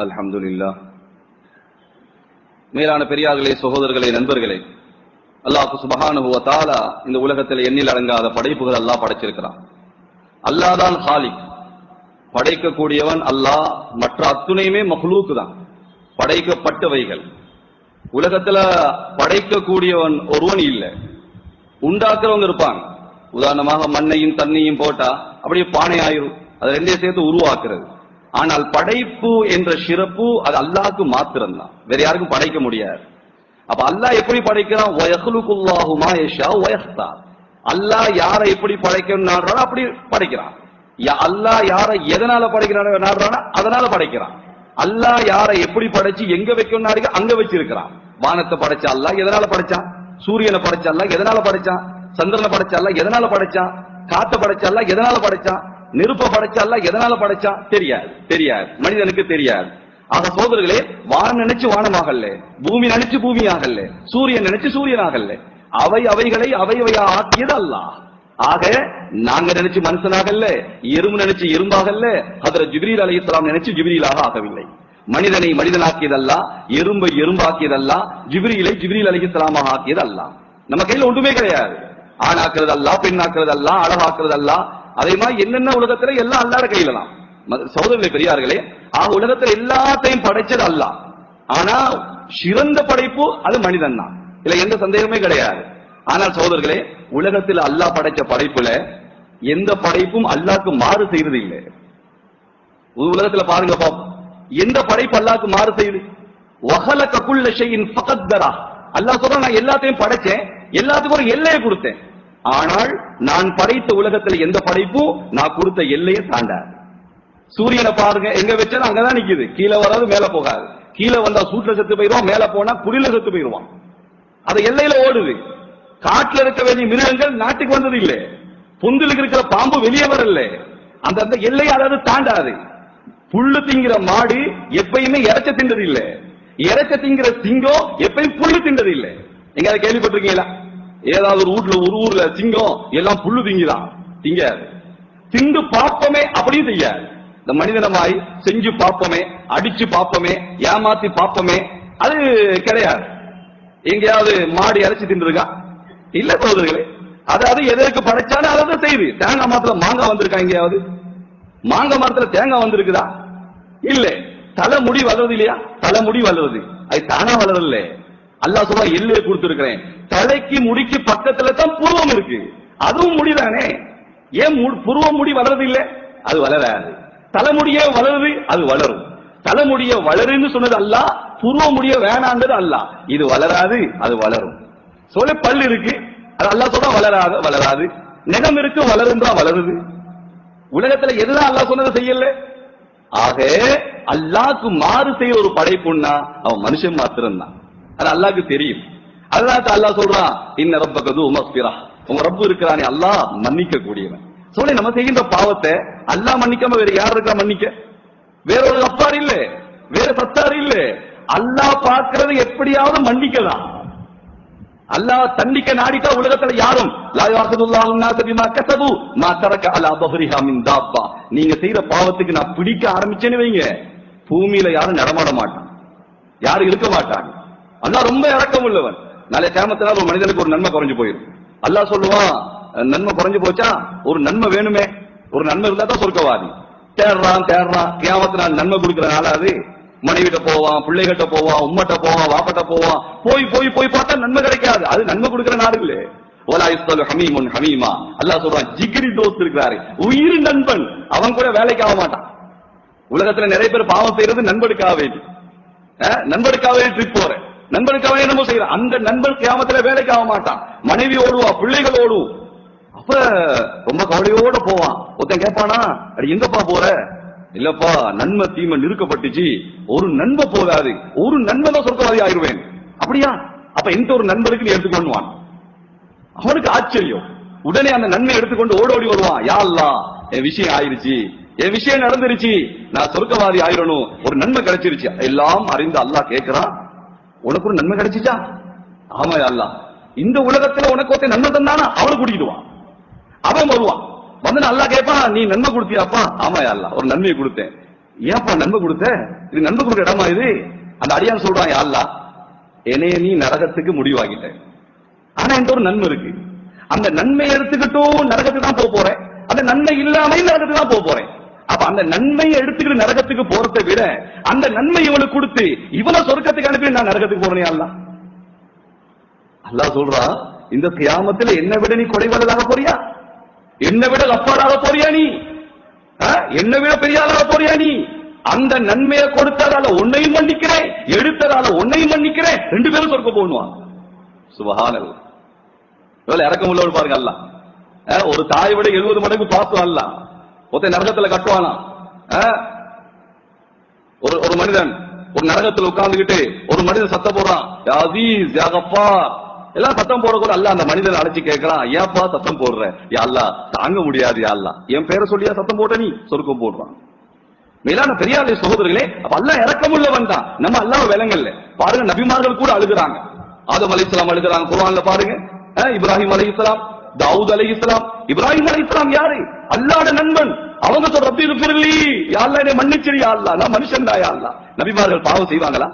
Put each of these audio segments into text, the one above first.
அல்ஹம்துலில்லாஹ். மேலான பெரியார்களே, சகோதரர்களே, நண்பர்களே, அல்லாஹ் சுப்ஹானஹு வ தஆலா இந்த உலகத்தில் எண்ணில் அடங்காத படைப்புகள் அல்லாஹ் படைச்சிருக்கிறான். அல்லாஹ் தான் ஹாலிக், படைக்கக்கூடியவன் அல்லாஹ். மற்ற அத்துணையுமே மஹ்லூக் தான், படைக்கப்பட்டவைகள். உலகத்துல படைக்கக்கூடியவன் ஒருவன் இல்லை, உண்டாக்குறவங்க இருப்பாங்க. உதாரணமாக மண்ணையும் தண்ணியும் போட்டா அப்படியே பானை ஆயிரும், அதை ரெண்டையும் சேர்த்து உருவாக்குறது. ஆனால் படைப்பு என்ற சிறப்பு அது அல்லாஹ்க்கு மாத்திரம்தான், வேற யாருக்கும் படைக்க முடியாது. அப்ப அல்லாஹ் எப்படி படைக்கிறான்? வயஹ்லுகுல்லாஹு மா யஷா வயஹ்தார். அல்லாஹ் யாரை எப்படி படைக்கணும் நாடுறானோ அப்படி படைக்கிறான். அல்லாஹ் யாரை எதனால படைக்கிறானோ நாடுறானோ அதனால படைக்கிறான். அல்லாஹ் யாரை எப்படி படைச்சு எங்க வைக்கணும் நாடுக அங்க வச்சிருக்கிறான். வானத்தை படைச்ச அல்லாஹ் எதனால படைச்சான்? சூரியனை படைச்ச அல்லாஹ் எதனால படைச்சான்? சந்திரனை படைச்ச அல்லாஹ் எதனால படைச்சான்? காத்தை படைச்ச அல்லாஹ் எதனால படைச்சான்? நெருப்ப படைச்ச அல்லாஹ் எதனால படைச்சான்? தெரியாது, மனிதனுக்கு தெரியாது. ஆக சோதர்களே, வானம் நினைச்சு வானமாகல்ல, பூமி நினைச்சு பூமி ஆகல்ல, சூரியன் நினைச்சு சூரியன் ஆகல்ல, அவைகளை அவையா ஆக்கியது அல்லாஹ். ஆக நாங்க நினைச்சு மனுஷனாகல்ல, எறும்பு நினைச்சு எறும்பாகல்ல, ஹஜ்ரத் ஜிப்ரீல் அலைஹிஸ்ஸலாம் நினைச்சு ஜிப்ரீலாக ஆகவில்லை. மனிதனை மனிதனாக்கியதல்லா, எறும்பை எறும்பாக்கியதல்லா, ஜிப்ரீலை ஜிப்ரீல் அலைஹிஸ்ஸலாமாக ஆக்கியது அல்லாஹ். நம்ம கையில ஒன்றுமே கிடையாது. ஆணாக்குறது அல்ல, பெண்ணாக்குறது அல்ல, அழகாக்குறது அல்ல. அதே மாதிரி என்னென்ன உலகத்துல எல்லாம் அல்லாஹ்வுடைய கையில தான். சகோதரர்களே, பெரியார்களே, உலகத்துல எல்லாத்தையும் படைச்சது அல்லாஹ். ஆனா சிறந்த படைப்பு அது மனிதன் தான், இல்ல எந்த சந்தேகமே கிடையாது. ஆனால் சகோதரர்களே, உலகத்தில் அல்லாஹ் படைச்ச படைப்புல எந்த படைப்பும் அல்லாஹ்க்கு மாறு செய்யறது இல்லை. உலகத்துல பாருங்க பாப்போம், எந்த படைப்பு அல்லாஹ்க்கு மாறு செய்யுது? வஹலக குல்ல ஷைஇன் ஃபகத்தரா. அல்லாஹ் சொல்றான், நான் எல்லாத்தையும் படைச்சேன், எல்லாத்துக்கும் ஒரு எல்லையை கொடுத்தேன். ஆனால் நான் படைத்த உலகத்தில் எந்த படைப்பும் நான் கொடுத்த எல்லையை தாண்டாது. சூரியனை பாருங்க, எங்க வச்சாலும் அங்கதான் நிக்குது, கீழே வராது, மேல போகாது. கீழே வந்தா சூட்ல செத்து போயிருவான், மேல போனா குளிர்ல செத்து போயிருவான். அது எல்லையில ஓடுது. காட்டுல இருக்க வேண்டிய மிருகங்கள் நாட்டுக்கு வந்தது இல்லை, பொந்திலுக்கு இருக்கிற பாம்பு வெளியே வரல. அந்த எல்லையை அதாவது தாண்டாது. புல்லு திங்கிற மாடு எப்பயுமே இறைச்ச தின்றது இல்ல, இறைச்ச திங்கிற சிங்கம் எப்பயும் புல்லு தின்றது இல்ல. எங்க கேள்விப்பட்டிருக்கீங்களா? ஏதாவது ஒரு ஊர்ல சிங்கம் எல்லாம் புல்லு திங்கிதான், திங்காது. திண்டு பாப்பமே அப்படியும் செய்யாது. இந்த மனிதனமாய் செஞ்சு பாப்பமே, அடிச்சு பாப்பமே, ஏமாத்தி பாப்பமே, அது கிடையாது. எங்கேயாவது மாடு இறைச்சி தின்றுருக்கா? இல்ல சோதர்களே. அதாவது எதற்கு படைச்சாலும் அதை செய்யுது. தேங்காய் மரத்துல மாங்காய் வந்திருக்கா? எங்கேயாவது மாங்காய் மரத்துல தேங்காய் வந்திருக்குதா? இல்ல. தலைமுடி வளருது இல்லையா? தலைமுடி வளருது, அது தானா வளரல. அல்லாஹ் சொல்ல எல்லையை கொடுத்திருக்கிறேன். தலைக்கு முடிக்கு பக்கத்துல தான் புருவம் இருக்கு, அதுவும் முடிதானே. ஏன் புருவம் முடி வளருது இல்ல? அது வளராது. தலைமுடியே வளருது, அது வளரும். தலைமுடிய வளருன்னு சொன்னது அல்லாஹ், புருவ முடிய வேணான்றது அல்லாஹ். இது வளராது, அது வளரும். சொல்ல பல் இருக்கு, அது அல்லாஹ் சொல்ல வளராது. நகம் இருக்கு, வளருன்றா வளருது. உலகத்துல எதுதான் அல்லாஹ் சொன்னதை செய்யல. ஆக அல்லாஹ்க்கு மாறு செய்ய ஒரு படைப்புன்னா அவன் மனுஷன் மாத்திரம் தான். அது அல்லாஹ்க்கு தெரியும். அல்லாஹ் அல்லாஹ் சொல்றான், இன்ன ரப்பக து மக்ஃபிரா. உங்க ரப்பு இருக்கிறானே அல்லாஹ் மன்னிக்க கூடியவன். சொல்ல நம்ம செய்கின்ற பாவத்தை அல்லாஹ் மன்னிக்காம வேற யார் இருக்கா மன்னிக்க? வேற ஒரு அப்பார் இல்ல, வேற சத்தார் இல்ல. அல்லாஹ் பார்க்கிறது எப்படியாவது மன்னிக்கலாம். அல்லாஹ் தண்டிக்க நாடிட்டா உலகத்துல யாரும் லா யஅஹுதுல்லாஹு الناس بما كسبوا ما ترك على ظهرها من دابة. நீங்க செய்யற பாவத்துக்கு நான் பிடிக்க ஆரம்பிச்சேன்னு வைங்க, பூமியில யாரும் நடமாட மாட்டான், யாரும் இருக்க மாட்டாங்க. அல்லாஹ் ரொம்ப இரக்கம் உள்ளவன். நாளை கியாமத்தினால ஒரு மனிதனுக்கு ஒரு நன்மை குறைஞ்சு போயிடும். அல்லாஹ் சொல்லுவான், நன்மை குறைஞ்சு போச்சா, ஒரு நன்மை வேணுமே, ஒரு நன்மை இருந்தா தான் சொர்க்கவாதி. தேடுறான் கியாமத்தினால் நன்மை கொடுக்கிற நாளா அது. மனைவிட்ட போவான், பிள்ளைகிட்ட போவான், உம்மட்ட போவான், வாப்பட்ட போவான், போய் பார்த்தா நன்மை கிடைக்காது. அது நன்மை கொடுக்கிற நாடு இல்ல. வலா யஸ்தலு ஹமீமுன் ஹமீமா. அல்லாஹ் சொல்றான், ஜிகிரி தோஸ்த் இருக்கிறாரு, உயிர் நண்பன், அவன் கூட வேலைக்கு ஆக மாட்டான். உலகத்துல நிறைய பேர் பாவம் செய்யறது நண்பனுக்காக வேண்டி, ட்ரிப் போற நண்பனுக்காக என்னமோ செய்யற. அந்த நண்பன் கியாமத்துல வேலைக்கு ஆக மாட்டான். மனைவி ஓடுவா, பிள்ளைகள் ஓடுவோம். அப்ப ரொம்ப கவலையோட போவான். ஒருத்தன் கேட்பானா, அடி எங்கப்பா போற? இல்லப்பா, நன்மை தீமை நிறுக்கப்பட்டுச்சு, ஒரு நன்மை போதாது, ஒரு நன்மை தான் சொர்க்கவாதி ஆயிடுவேன். அப்படியா? அப்ப எந்த ஒரு நண்பருக்கு நீ எடுத்துக்கொண்டுவான். அவனுக்கு ஆச்சரியம். உடனே அந்த நன்மை எடுத்துக்கொண்டு ஓடோடி வருவான். யா அல்லாஹ், என் விஷயம் ஆயிருச்சு, என் விஷயம் நடந்துருச்சு, நான் சொர்க்கவாதி ஆயிரணும், ஒரு நன்மை கிடைச்சிருச்சு. எல்லாம் அறிந்து அல்லாஹ் கேட்கிறான், உனக்கு ஒரு நன்மை கிடைச்சிச்சா? ஆமா அல்லாஹ். இந்த உலகத்துல உனக்கு ஒருத்தன் நன்மை தந்தானா அவனை கூட்டிடுவான். அவன் வருவான், வந்து அல்லாஹ் கேட்பான், நீ நன்மை கொடுத்தியாப்பா? ஆமா அல்லாஹ், ஒரு நன்மையை கொடுத்தேன். ஏன்ப்பா நன்மை கொடுத்த? இது நன்மை கொடுக்க இடமா இது? அந்த அடியான் சொல்றான், யா அல்லாஹ் என்னைய நீ நரகத்துக்கு முடிவாகிட்ட, ஆனா என்ற ஒரு நன்மை இருக்கு, அந்த நன்மை எடுத்துக்கிட்டும் நரகத்துக்கு தான் போறேன், அந்த நன்மை இல்லாம நரகத்துக்கு தான் போறேன். அப்ப அந்த நன்மையை எடுத்துக்கிட்டு நரகத்துக்கு போறதை விட அந்த நன்மை இவனுக்கு கொடுத்து இவனை சொர்க்கத்துக்கு அனுப்பி நான் நரகத்துக்கு போறேன். அல்லாஹ் அல்லாஹ் சொல்றா, இந்த கியாமத்துல என்னை விட நீ குறைவாளராக போறியா? என்னை விட கஃபாராக போறியா? நீ என்னை விட பெரிய ஆளாக போறியா? நீ அந்த நன்மையை கொடுத்ததால உன்னையும் மன்னிக்கிறேன், எடுத்ததால உன்னையும் மன்னிக்கிறேன், ரெண்டு பேரும் சொர்க்கம் போடுவான். சுபஹானல்லாஹ். இவ்வளவு இறக்கம் உள்ளவர் பாருங்க. அல்லாஹ் ஒரு தாயை விட 70 மடங்கு பாசம். அல்லாஹ் ஒருத்தன் நரகத்துல கட்டுவானா? ஒரு மனிதன் ஒரு நரகத்துல உட்கார்ந்துகிட்டு ஒரு மனிதன் சத்தம் போடுறான், யா அஸீஸ் யா கஃபார், எல்லாம் சத்தம் போட கூட அல்லாஹ் அந்த மனிதனை அழைச்சு கேட்கிறான், ஏப்பா சத்தம் போடுற? யா அல்லாஹ் தாங்க முடியாது, யா அல்லாஹ் என் பேரை சொல்லியா சத்தம் போட்ட, நீ சொர்க்கம் போடுறான். மேலான பெரியாரிய சகோதரர்களே, அப்ப அல்லாஹ் இரக்கமுள்ளவன் தான். நம்ம அல்லாஹ் விலங்கல்ல. பாருங்க, நபிமார்கள் கூட அழுகுறாங்க. ஆதம் அலைஹிஸ்ஸலாம் அழுகுறாங்க, குர்ஆன்ல பாருங்க. இப்ராஹிம் அலைஹிஸ்ஸலாம், தாவூத் அலைஹிஸ்ஸலாம். இப்ராஹிம் அலைஹிஸ்ஸலாம் யாரு? அல்லாஹ்வுடைய நண்பன். அவங்க சொல்ற ரப்பி ஃபிர்லி, யா அல்லாஹ் என்னை மன்னிச்சிரு யா அல்லாஹ், நான் மனுஷன் தான் யா அல்லாஹ். நபிமார்கள் பாவம் செய்வாங்களா?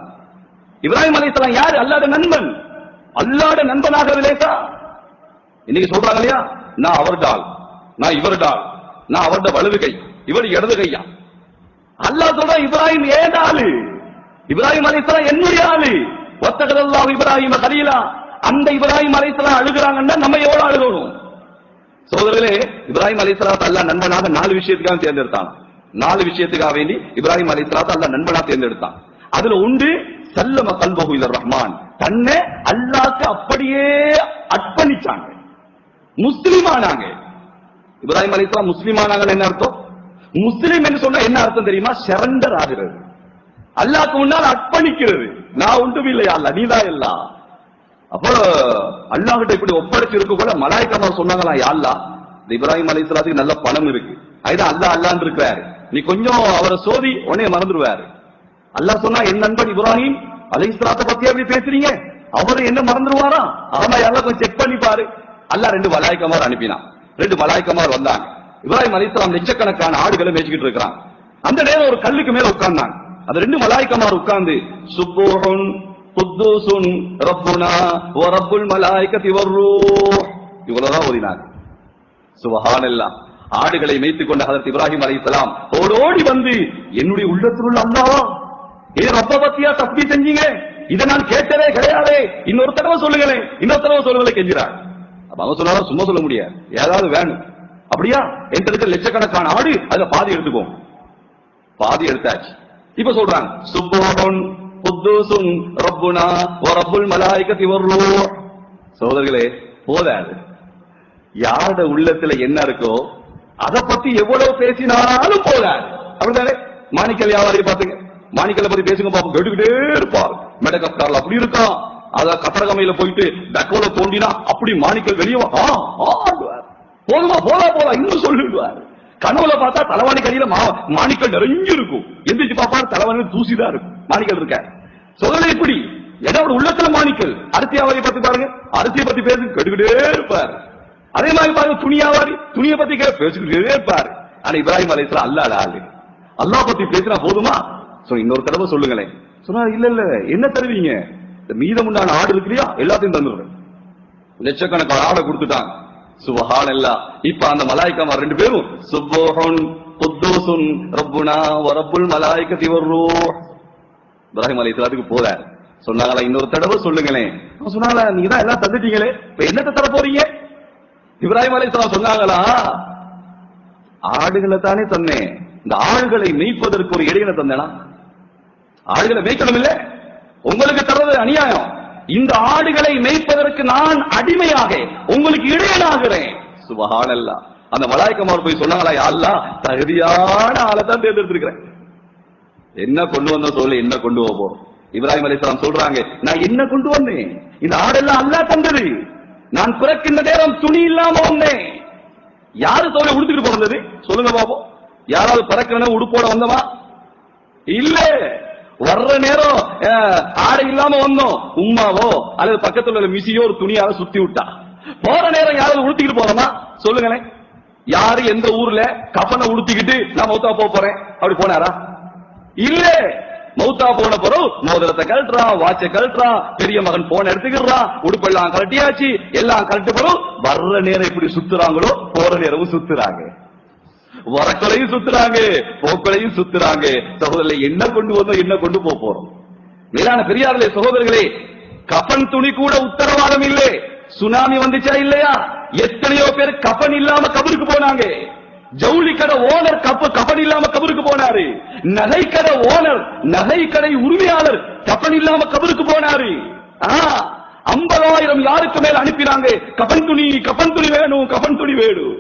இப்ராஹிம் அலைஹிஸ்ஸலாம் யாரு? அல்லாஹ்வுடைய நண்பன். அல்லாஹ்வுடைய நண்பனாக விளையா? இன்னைக்கு சொல்றாங்க இல்லையா, நான் அவர்டால், நான் இவர்டால், நான் அவருடைய வலது கை, இவர் இடது கையா. அல்லாஹ் சொல்ற இப்ராஹிம் ஏன் ஆளு? இப்ராஹிம் அலைஹிஸ்ஸலாம் என்னுடைய ஆளு. வத்தகல்லாஹு இப்ராஹிம கலீலா. அந்த இப்ராஹிம் அலைஹிஸ்ஸலாம் அழுகுறாங்கன்னா நம்ம எவ்வளவு அழுகணும்? சோதரர்களே, இப்ராஹிம் அலைஹிஸ்ஸலாத்தை அல்லாஹ் நண்பனாக 4 விஷயத்துக்காக தேர்ந்தெடுத்தான். 4 விஷயத்துக்காக வேண்டி இப்ராஹிம் அலைஹிஸ்ஸலாத்தை அல்லாஹ் நண்பனாக தேர்ந்தெடுத்தான். அதுல ஒன்று சல்லம கல்பஹு இலர் ரஹ்மான், தன்னை அல்லாஹ்க்கு அப்படியே அர்ப்பணிச்சாங்க, முஸ்லிமானாங்க. இப்ராஹிம் அலைஹிஸ்ஸலாம் முஸ்லிமானாங்க என்ன அர்த்தம்? முஸ்லிம் என்று சொன்னா என்ன அர்த்தம் தெரியுமா? சரண்டர் ஆகிறது, அல்லாஹ்க்கு முன்னால் அர்ப்பணிக்கிறது. நான் ஒன்றும் இல்லையா அல்லாஹ், நீதான் எல்லாம். அப்போ அல்லாஹ்கிட்ட இப்படி ஒப்படைச்சு இருக்க கூட மலாயிக்காமார் சொன்னாங்களா, யா அல்லாஹ் இந்த இப்ராஹிம் அலைஹிஸ்ஸலாத்துக்கு நல்ல பணம் இருக்கு, அதுதான் அல்லாஹ் அல்லாஹ்ன்னு இருக்கிறாரு, நீ கொஞ்சம் அவரை சோதி உடனே மறந்துடுவாரு. அல்லாஹ் சொன்னா, என் நண்பன் இப்ராஹிம் அலைஹிஸ்ஸலாத்தை பத்தி அப்படி பேசுறீங்க, அவரு என்ன மறந்துடுவாரா? ஆமா அல்லாஹ் கொஞ்சம் செக் பண்ணி பாரு. அல்லாஹ் 2 மலாயிக்காமார் அனுப்பினான். 2 மலாயிக்காமார் வந்தாங்க. இப்ராஹிம் அலைஹிஸ்ஸலாம் லட்சக்கணக்கான ஆடுகளை மேய்ச்சிட்டு இருக்காங்க. அந்த நேரம் ஒரு கல்லுக்கு மேல உட்கார்ந்தாங்க. அந்த 2 மலாயிக்காமார் உட்கார்ந்து சுப்பூஹுன் குத்தூசுன் ரப்புனா வ ரப்புல் மலாயிகத்தி வர்ரூஹ் இவ்வளவுதான் ஓதினாங்க. சுப்ஹானல்லாஹ். ஆடுகளை மேய்த்துக் கொண்ட ஹஜ்ரத் இப்ராஹிம் அலைஹிஸ்ஸலாம் ஓடோடி வந்து, என்னுடைய உள்ளத்தில் உள்ள அல்லாஹ், ஏ ரப்ப பத்தியா தஸ்பீஹ் செஞ்சீங்க, இதை நான் கேட்டதே கிடையாது, இன்னொரு தடவை சொல்லுங்களேன், இன்னொரு தடவை சொல்லுங்களேன் கெஞ்சிறாங்க. அப்ப அவங்க சொன்னாலும் சும்மா சொல்ல முடியாது, ஏதாவது வேணும். அப்படியா, என்கிட்ட இருக்க லட்சக்கணக்கான ஆடு, அதுல பாதி எடுத்துக்கோ. பாதி எடுத்தாச்சு. இப்ப சொல்றாங்க சுப்பூஹுன் குத்தூசுன் ரப்புனா வ ரப்புல் மலாயிகத்தி வர்ரூஹ். சகோதரர்களே, போதாது. யாரோட உள்ளத்துல என்ன இருக்கோ அதை பத்தி எவ்வளவு பேசினாலும் போதாது. அப்படித்தானே? மாணிக்கல் வியாபாரி பாத்துங்க, மாணிக்கலை பத்தி பேசுங்க பாப்போம், கேட்டுக்கிட்டே இருப்பார். மெடகஸ்கார்ல அப்படி இருக்கான், அத கட்டடகமையில போயிட்டு பெக்கோல தோண்டினா அப்படி மாணிக்கல் வெளியே போதுமா, போலாம் இன்னும் சொல்லிடுவார். கனவுல பார்த்தா தலைவாணி கடியில மாணிக்கல் நிறைஞ்சு இருக்கும், எந்திரிச்சு பாப்பா தலைவாணி தூசிதான் இருக்கும், மாணிக்கல் இருக்க. சொல்ல இப்படி ஏதாவது உள்ளத்துல மாணிக்கல். அரிசி வியாபாரி பத்தி பாருங்க, அரிசியை பத்தி பேசு கேட்டுக்கிட்டே இருப்பார். அதே மாதிரி பாருங்க துணி வியாபாரி, துணியை பத்தி பேசிக்கிட்டே இருப்பாரு. ஆனா இப்ராஹிம் அலைஹிஸ்ஸலாம் அல்லாஹ் ஆளு, அல்லாஹ் பத்தி பேசினா போதுமா? இன்னொரு தடவை சொல்லுங்களேன். சொன்னா இல்ல என்ன தருவீங்க? மீதம் உண்டான ஆடு இருக்கு இல்லையா, எல்லாத்தையும் தந்துடுறேன். லட்சக்கணக்கான ஆடை கொடுத்துட்டாங்க. சுப்ஹானல்லாஹ். இப்ப அந்த மலாயிக்காமார் 2 பேரும் சுப்பூஹுன் குத்தூசுன் ரப்புனா வ ரப்புல் மலாயிகத்தி வர்ரூஹ். இப்ராஹிம் அலைஹிஸ்ஸலாத்துக்கு போறாரு. சொன்னாங்களா, இன்னொரு தடவை சொல்லுங்களேன். சொன்னாங்களா, நீங்க தான் எல்லாம் தந்துட்டீங்களே, இப்ப என்னத்தை தர போறீங்க? இப்ராஹிம் அலைஹிஸ்ஸலாம் சொன்னாங்களா, ஆடுகளை தானே தந்தேன், இந்த ஆடுகளை மேய்ப்பதற்கு ஒரு இடையில தந்தேனா? ஆடுகளை மேய்க்கணும் இல்ல, உங்களுக்கு தர்றது அநியாயம். இந்த ஆடுகளை மேய்ப்பதற்கு நான் அடிமையாக உங்களுக்கு இடையனாகிறேன். சுப்ஹானல்லாஹ். அந்த மலாயிக்காமார் போய் சொன்னாங்களா, யா அல்லாஹ் தகுதியான ஆளை தான் தேர்ந்தெடுத்திருக்கிறேன், என்ன கொண்டு வந்த சொல்லு, என்ன கொண்டு போறோம்? இப்ராஹிம் அலைஹிஸ்ஸலாம் சொல்றாங்க, நான் என்ன கொண்டு வந்தேன்? இந்த ஆடெல்லாம் அல்லாஹ் தந்தது. நான் பிறக்கின்ற நேரம் துணி இல்லாம வந்தேன். யாரு தோலை உடுத்துக்கிட்டு போனது சொல்லுங்க பாப்போம். யாராவது பிறக்கிற உடுப்போட வந்தமா? இல்ல. வர்ற நேரம் ஆடை இல்லாம வந்தோம், உம்மாவோ அல்லது பக்கத்துல உள்ள மிசியோ ஒரு துணியால சுத்தி விட்டா. போற நேரம் யாராவது உடுத்திக்கிட்டு போறோமா சொல்லுங்களேன்? யாரு எந்த ஊர்ல கஃபனை உடுத்திக்கிட்டு நான் மௌத்தா போறேன் அப்படி போனாரா? இல்ல. மௌத்தா போன பிறகு மோதிரத்தை கழட்டுறான், வாட்சை கழட்டுறான், பெரிய மகன் போன் எடுத்துக்கிறான், உடுப்பெல்லாம் கழட்டியாச்சு, எல்லாம் கழட்டு பிறகு வர்ற நேரம் இப்படி சுத்துறாங்களோ போற நேரமும் சுத்துறாங்க, வரக்கொலையும் சுத்துறாங்க, போக்கொலையும் சுத்துறாங்க. சகோதரர்களை என்ன கொண்டு வந்தோம், என்ன கொண்டு போறோம்? மேலான பெரியார்களே சகோதரர்களே, கஃன் துணி கூட உத்தரவாதம் இல்லை. சுனாமி வந்துச்சா இல்லையா? எத்தனையோ பேர் கஃன் இல்லாம கபருக்கு போனாங்க. ஜவுளி கடை ஓனர் கஃன் இல்லாம கபருக்கு போனாரு. நகை கடை ஓனர், நகை கடை உரிமையாளர் கஃன் இல்லாம கபருக்கு போனாரு. 50,000 யாருக்கு மேல அனுப்பினாங்க, கஃன் துணி வேணும், கஃன் துணி வேணும்.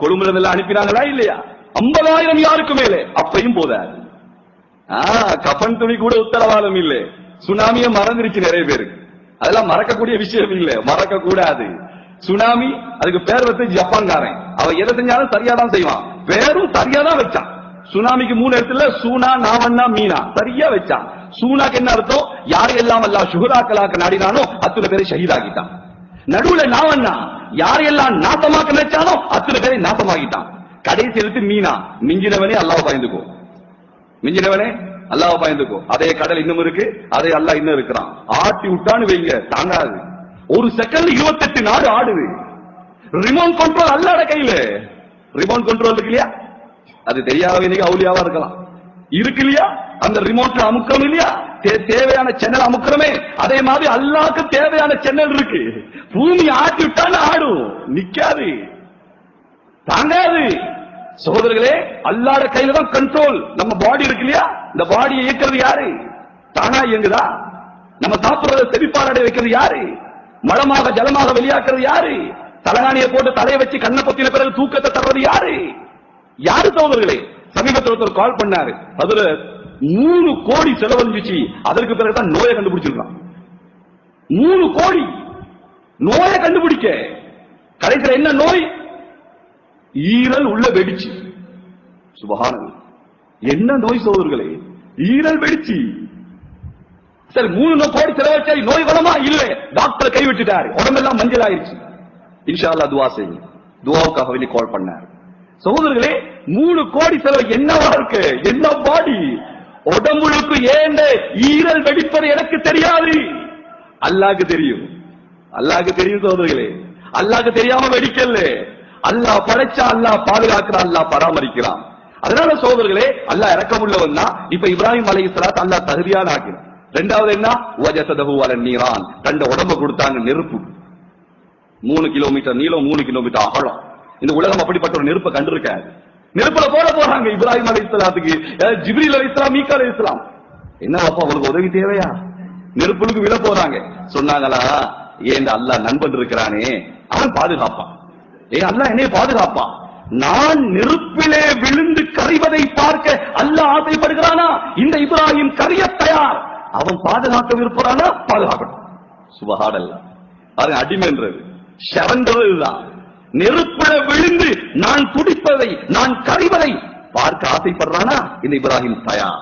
கொழும்புல எல்லாம் அனுப்பினாங்களா இல்லையா? 50,000 யாருக்கு மேல. அப்பையும் போதாது. கஃன் துணி கூட உத்தரவாதம் இல்லை. சுனாமியை மறந்துருச்சு நிறைய பேருக்கு. அதெல்லாம் மறக்கக்கூடிய விஷயம் இல்ல, மறக்க கூடாது. சுனாமி அதுக்கு பேர் வச்சு ஜப்பான்காரன், அவன் எதை செஞ்சாலும் சரியாதான் செய்வான், பேரும் சரியாதான் வச்சான். சுனாமிக்கு 3 இடத்துல சூனா, நாவண்ணா, மீனா சரியா வச்சான். சூனாக்கு என்ன அர்த்தம்? யார் எல்லாம் அல்லாஹ் சுஹராக்களாக்க நாடினானோ அத்தனை பேரை ஷஹீதாக்கிட்டான். நடுவுல நாவண்ணா, யாரெல்லாம் நாசமாக்க நினைச்சானோ அத்தனை பேரை நாசமாக்கிட்டான். கடைசி எழுத்து மீனா, மிஞ்சினவனே அல்லாஹ் பயந்துக்கோ, மிஞ்சினவனே அல்லாஹ் பயந்துக்கோ. அதே கடல் இன்னும் இருக்கு, அதே அல்லாஹ் இன்னும் இருக்கிறான். ஆட்டி விட்டான்னு வைங்க, தாங்காது. ஒரு செகண்ட் 28 நாடு ஆடுது. ரிமோட் கண்ட்ரோல் அல்லாஹ்ட கையில. ரிமோட் கண்ட்ரோல் இருக்கு இல்லையா? அது தெரியாத அவுலியாவா இருக்கலாம், இருக்கு இல்லையா? அந்த ரிமோட் அமுக்கம் இல்லையா? தேவையான சேனல் அமுக்கிறமே, அதே மாதிரி அல்லாஹ்க்கு தேவையான சேனல் இருக்கு. பூமி ஆட்டி விட்டான்னு ஆடும், நிக்காது, தாங்காது. சகோதரர்களே, அல்லாஹ்ட கையில தான் கண்ட்ரோல். நம்ம பாடி இருக்கு இல்லையா? இந்த பாடியை இயக்கிறது யாரு? தானா இயங்குதா? நம்ம சாப்பிடுறத செவிப்பாரடை வைக்கிறது யாரு? மலமாக ஜலமாக வெளியாக்குறது யாரு? தலகாணியை போட்டு தலையை வச்சு கண்ணை பொத்தின பிறகு தூக்கத்தை தர்றது யாரு? யாரு சகோதரர்களே? சமீபத்தில் ஒருத்தர் கால் பண்ணாரு, அதுல 3 கோடி செலவழிஞ்சிச்சு, அதற்கு பிறகுதான் நோயை கண்டுபிடிச்சிருக்கான். 3 கோடி நோயை கண்டுபிடிக்க. கடைசியில் என்ன நோய்? ஈரல் உள்ள வெடிச்சு. சுபஹானல்லாஹ், என்ன நோய் சகோதரர்களே? ஈரல் வெடிச்சு. சரி, 3 கோடி செலவழிச்சா நோய் குணமா? இல்ல, டாக்டர் கைவிட்டுட்டாரு, உடம்பெல்லாம் மஞ்சள் ஆயிடுச்சு. இன்ஷா அல்லாஹ் துஆ செய்யுங்க. துஆவுக்காக வேண்டி கால் பண்ணாரு. சகோதரர்களே, 3 கோடி செலவு, என்ன வாழ்க்கை, என்ன பாடி, உடம்புக்கு ஏண்ட ஈரல் வெடிப்பது எனக்கு தெரியாது, அல்லாஹ்க்கு தெரியும். அல்லாஹ்க்கு தெரியும் சகோதரர்களே, அல்லாஹ்க்கு தெரியாம வெடிக்கல. அல்லாஹ் படைச்சா, அல்லாஹ் பாதுகாக்கிறான், அல்லாஹ் பராமரிக்கிறான். அதனால சகோதரர்களே, அல்லாஹ் இரக்கமுள்ளவன் தான். இப்ப இப்ராஹிம் அலைஹிஸ்ஸலாத்து அல்லாஹ் தகுதியான ஆக்கினான். இரண்டாவது என்ன? வஜஸதஹு அலன் நீரான், தண்ட உடம்ப கொடுத்தாங்க நெருப்பு. 3 கிலோமீட்டர் நீளம், 3 கிலோமீட்டர் அகலம். இந்த உலகம் அப்படிப்பட்ட ஒரு நெருப்பை கண்டிருக்காது. நெருப்புல போட போறாங்க இப்ராஹிம் அலைஹிஸ்ஸலாத்துக்கு. ஜிப்ரீல் அலைஹிஸ்ஸலாம், மீகா அலைஹிஸ்ஸலாம், என்ன அப்பா உங்களுக்கு உதவி தேவையா? நெருப்புக்கு விழ போறாங்க. சொன்னாங்களா, ஏன் அல்லாஹ் நண்பன் இருக்கிறானே, அவன் பாதுகாப்பான். அல்லாஹ் என்னைய பாதுகாப்பான். நான் நெருப்பிலே விழுந்து கரைவதை பார்க்க அல்லாஹ் ஆசைப்படுகிறானா? இந்த இப்ராஹிம் கரிய தயார். அவன் பாதுகாக்க விருப்பறானா? பாதுகாக்கட்டும். சுபஹானல்லாஹ். அது அடிமைன்றது, ஷரண்டதுதான். நெருப்பில விழுந்து நான் துடிப்பதை, நான் கரைவதை பார்க்க ஆசைப்படுறானா? இந்த இப்ராஹிம் தயார்.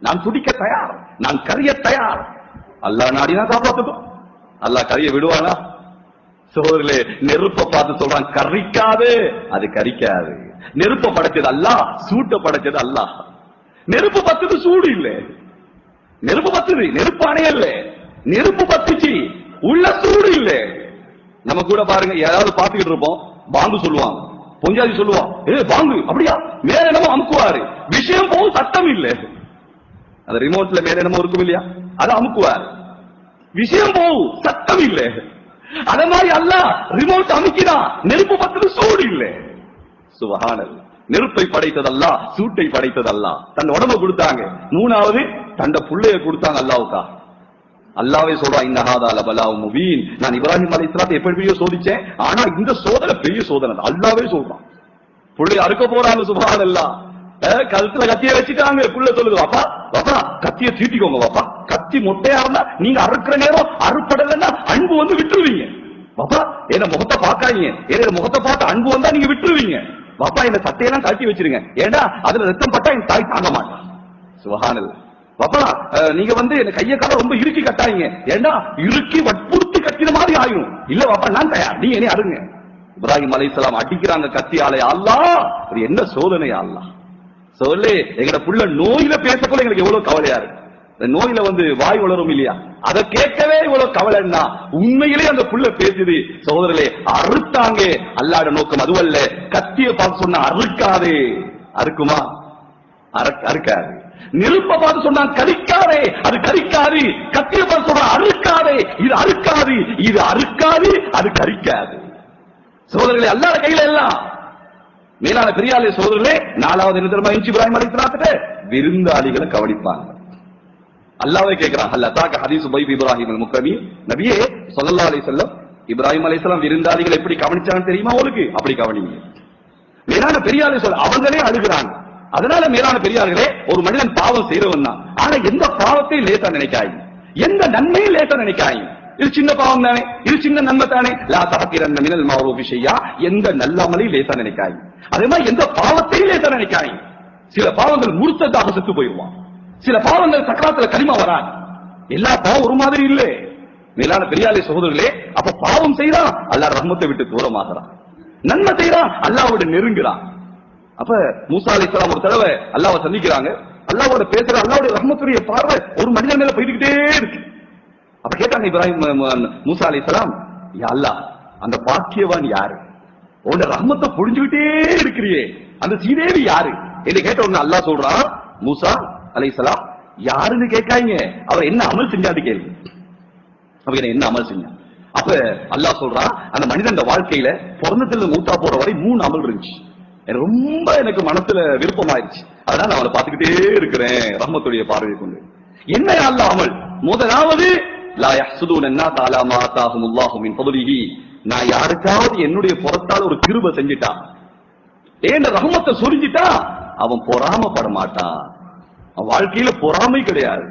நான் துடிக்க தயார், நான் கரிய தயார். அல்லாஹ் நாடினா காப்பாத்துக்கும். அல்லாஹ் கரிய விடுவானா? சோதரிலே, நெருப்பை பார்த்து சொல்றான், கரிக்காது, அது கரிக்காது. நெருப்பை படைச்சது அல்லாஹ், சூட்டை படைச்சது அல்லாஹ். நெருப்பு பத்துது, சூடு இல்ல. நெருப்பு பத்துது, நெருப்பு அணையல்ல, நெருப்பு பத்துச்சு, உள்ள சூடு இல்ல. நம்ம கூட பாருங்க, யாராவது பாத்துக்கிட்டு இருப்போம், பாங்கு சொல்லுவாங்க, பொஞ்சாதி சொல்லுவான், பாங்கு அப்படியா, மேல என்னமோ அமுக்குவாரு, விஷயம் போகும், சத்தம் இல்ல. அந்த ரிமோட்ல மேல என்னமோ இருக்கும் இல்லையா, அதை அமுக்குவார், விஷயம் போகும், சத்தம் இல்ல. அத மாதிரி அல்லாஹ் ரிமோட் அமுக்கினா நெருப்பு பத்துது, சூடு இல்ல. சுபஹானல்லாஹ். நெருப்பை படைத்தது அல்லாஹ், சூட்டை படைத்தது அல்லாஹ். தன் உடம்ப கொடுத்தாங்க. 3வது தண்ட புள்ளைய கொடுத்தாங்க அல்லாஹ்வுக்கா. அல்லாஹ்வே சொல்றான், இன்னஹாதா லபலாஉ முபீன். நான் இப்ராஹிம் அலைஹிஸ்ஸலாத்தை எப்படியோ சோதிச்சேன், ஆனா இந்த சோதனை பெரிய சோதனை. அல்லாஹ்வே சொல்றான், புள்ளைய அறுக்க போறாங்க. சுபஹானல்லாஹ். கழுத்துல கத்திய வச்சுட்டாங்க. புள்ள சொல்லுது, பாப்பா பாப்பா கத்திய தீட்டிக்கோங்க பாப்பா, கத்தி மொட்டையா இருந்தா நீங்க அறுக்கிற நேரம் அறுப்படலைன்னா அன்பு வந்து விட்டுருவீங்க. பாப்பா என்ன முகத்தை பாக்காதீங்க, என்ன முகத்தை பார்த்து அன்பு வந்தா நீங்க விட்டுருவீங்க. பாப்பா என்ன சட்டையெல்லாம் கட்டி வச்சிருங்க, ஏண்டா அதுல ரத்தம் பட்டா என் தாய் தாங்க மாட்டான். சுபஹானல்லாஹ். பாப்பா நீங்க என்ன கைய கால ரொம்ப இறுக்கி கட்டாதீங்க, ஏண்டா இறுக்கி வற்புறுத்தி கட்டின மாதிரி ஆயிரும். இல்ல பாப்பா நான் தயார், நீங்க என்ன அருங்க. இப்ராஹிம் அலைஹிஸ்ஸலாம் அடிக்கிறாங்க கத்தியாலே. அல்லாஹ், அது என்ன சோதனை அல்லாஹ். சொல்லு எங்கட புள்ள நோயில பேசக்குள்ள எங்களுக்கு எவ்வளவு கவலையா இருக்கு. நோயில வாய் வளரும் இல்லையா, அதை கேட்கவே இவ்வளவு கவலைன்னா உண்மையிலே அந்த புள்ள பேசுது. சகோதரர்களே, அறுத்தாங்க. அல்லாட நோக்கம் அதுவல்ல. கத்திய பார்த்து சொன்னா அறுக்காதே, அறுக்குமா? அறுக்காது. நெருப்ப பார்த்து சொன்னா கரிக்காதே, அது கரிக்காது. கத்திய பார்த்து சொன்னா அறுக்காதே, இது அறுக்காது. இது அறுக்காது, அது கரிக்காது. சகோதரர்களே, அல்லாட கையில எல்லாம். மேலான பெரியாலே சகோதரர்களே, 4வது நிதர்மா இப்ராஹிம் அலைஹிஸ்ஸலாத்துக்கு விருந்தாளிகளை கவனிப்பாங்க. அல்லாஹ்வே கேக்குறான், அல்ல தாக்க ஹதீஸ் பைப் இப்ராஹிம் அல் முக்ரமீன், நபியே ஸல்லல்லாஹு அலைஹி வஸல்லம் இப்ராஹிம் அலைஹிஸ்ஸலாம் விருந்தாளிகளை எப்படி கவனிச்சாங்கன்னு தெரியுமா உங்களுக்கு? அப்படி கவனிங்க. மேலான பெரியாலே சொல்ல அவங்களே அழுகுறாங்க. அதனால மேலான பெரியார்களே, ஒரு மனிதன் பாவம் செய்யறவன் தான். ஆனா எந்த பாவத்தையும் லேசா நினைக்காய், எந்த நன்மையும் லேசா நினைக்காய். இது சின்ன பாவம் தானே, இது சின்ன நன்மை தானே. லா தஹகிரன்ன மினல் மஅரூஃபி ஷையா, எந்த நல்ல அமலையும் லேசா நினைக்காய். அதே மாதிரி எந்த பாவத்தையும் லேசா நினைக்காய். சில பாவங்கள் முர்த்ததாக செத்து போயிடுவான், சில பாவங்கள் சக்கராத்துல கலிமா வராது. எல்லா பாவம் ஒரு மாதிரி இல்லை. மேலான பெரியாலே சகோதரர்களே, அப்ப பாவம் செய்யறான் அல்லாஹ் ரஹ்மத்தை விட்டு தூரமாகறான், நன்மை செய்யறான் அல்லாஹ்வோட நெருங்குறான். அப்ப மூசா அலைஹிஸ்ஸலாம் ஒரு தடவை அல்லாஹ்வை சந்திக்கிறாங்க. அல்லாஹ்வோட பேசுற அல்லாஹ்வுடைய ரஹ்மத்துடைய பார்வை ஒரு மனிதன் மேல போயிட்டே இருக்கு. அப்ப கேட்டாங்க இப்ராஹிம் மூசா அலைஹிஸ்ஸலாம், யா அல்லாஹ், அந்த பாக்கியவான் யாரு? உன்னோட ரஹ்மத்தை பொழிஞ்சுக்கிட்டே இருக்கிறியே, அந்த சீதேவி யாரு என்று கேட்ட உடனே அல்லாஹ் சொல்றான், மூசா அலைஹிஸ்ஸலாம் யாருன்னு கேட்காங்க, அவர் என்ன அமல் செஞ்சான்னு கேள்வி. அவர் என்ன அமல் செஞ்சா? அப்ப அல்லாஹ் சொல்றான், அந்த மனிதன் வாழ்க்கையில பிறந்தத்துல மூத்தா போற வரை 3 அமல் இருந்துச்சு. ரொம்ப எனக்கு மனசுல விருப்பமாயிருச்சு, அதனால அவளை பார்த்துக்கிட்டே இருக்கிறேன் ரஹ்மத்துடைய பார்வையை கொண்டு. என்ன அல்லாஹ் அமல்? முதலாவது லா யஹ்சுதுன அன்னாஸ அலா மா ஆதாஹுமுல்லாஹு மின் ஃபضலிஹி, நான் யாருக்காவது என்னுடைய புறத்தால் ஒரு கிருபை செஞ்சிட்டா, ஏன் ரஹ்மத்தை சொரிஞ்சிட்டா, அவன் பொறாமப்பட மாட்டான். அவன் வாழ்க்கையில பொறாமை கிடையாது.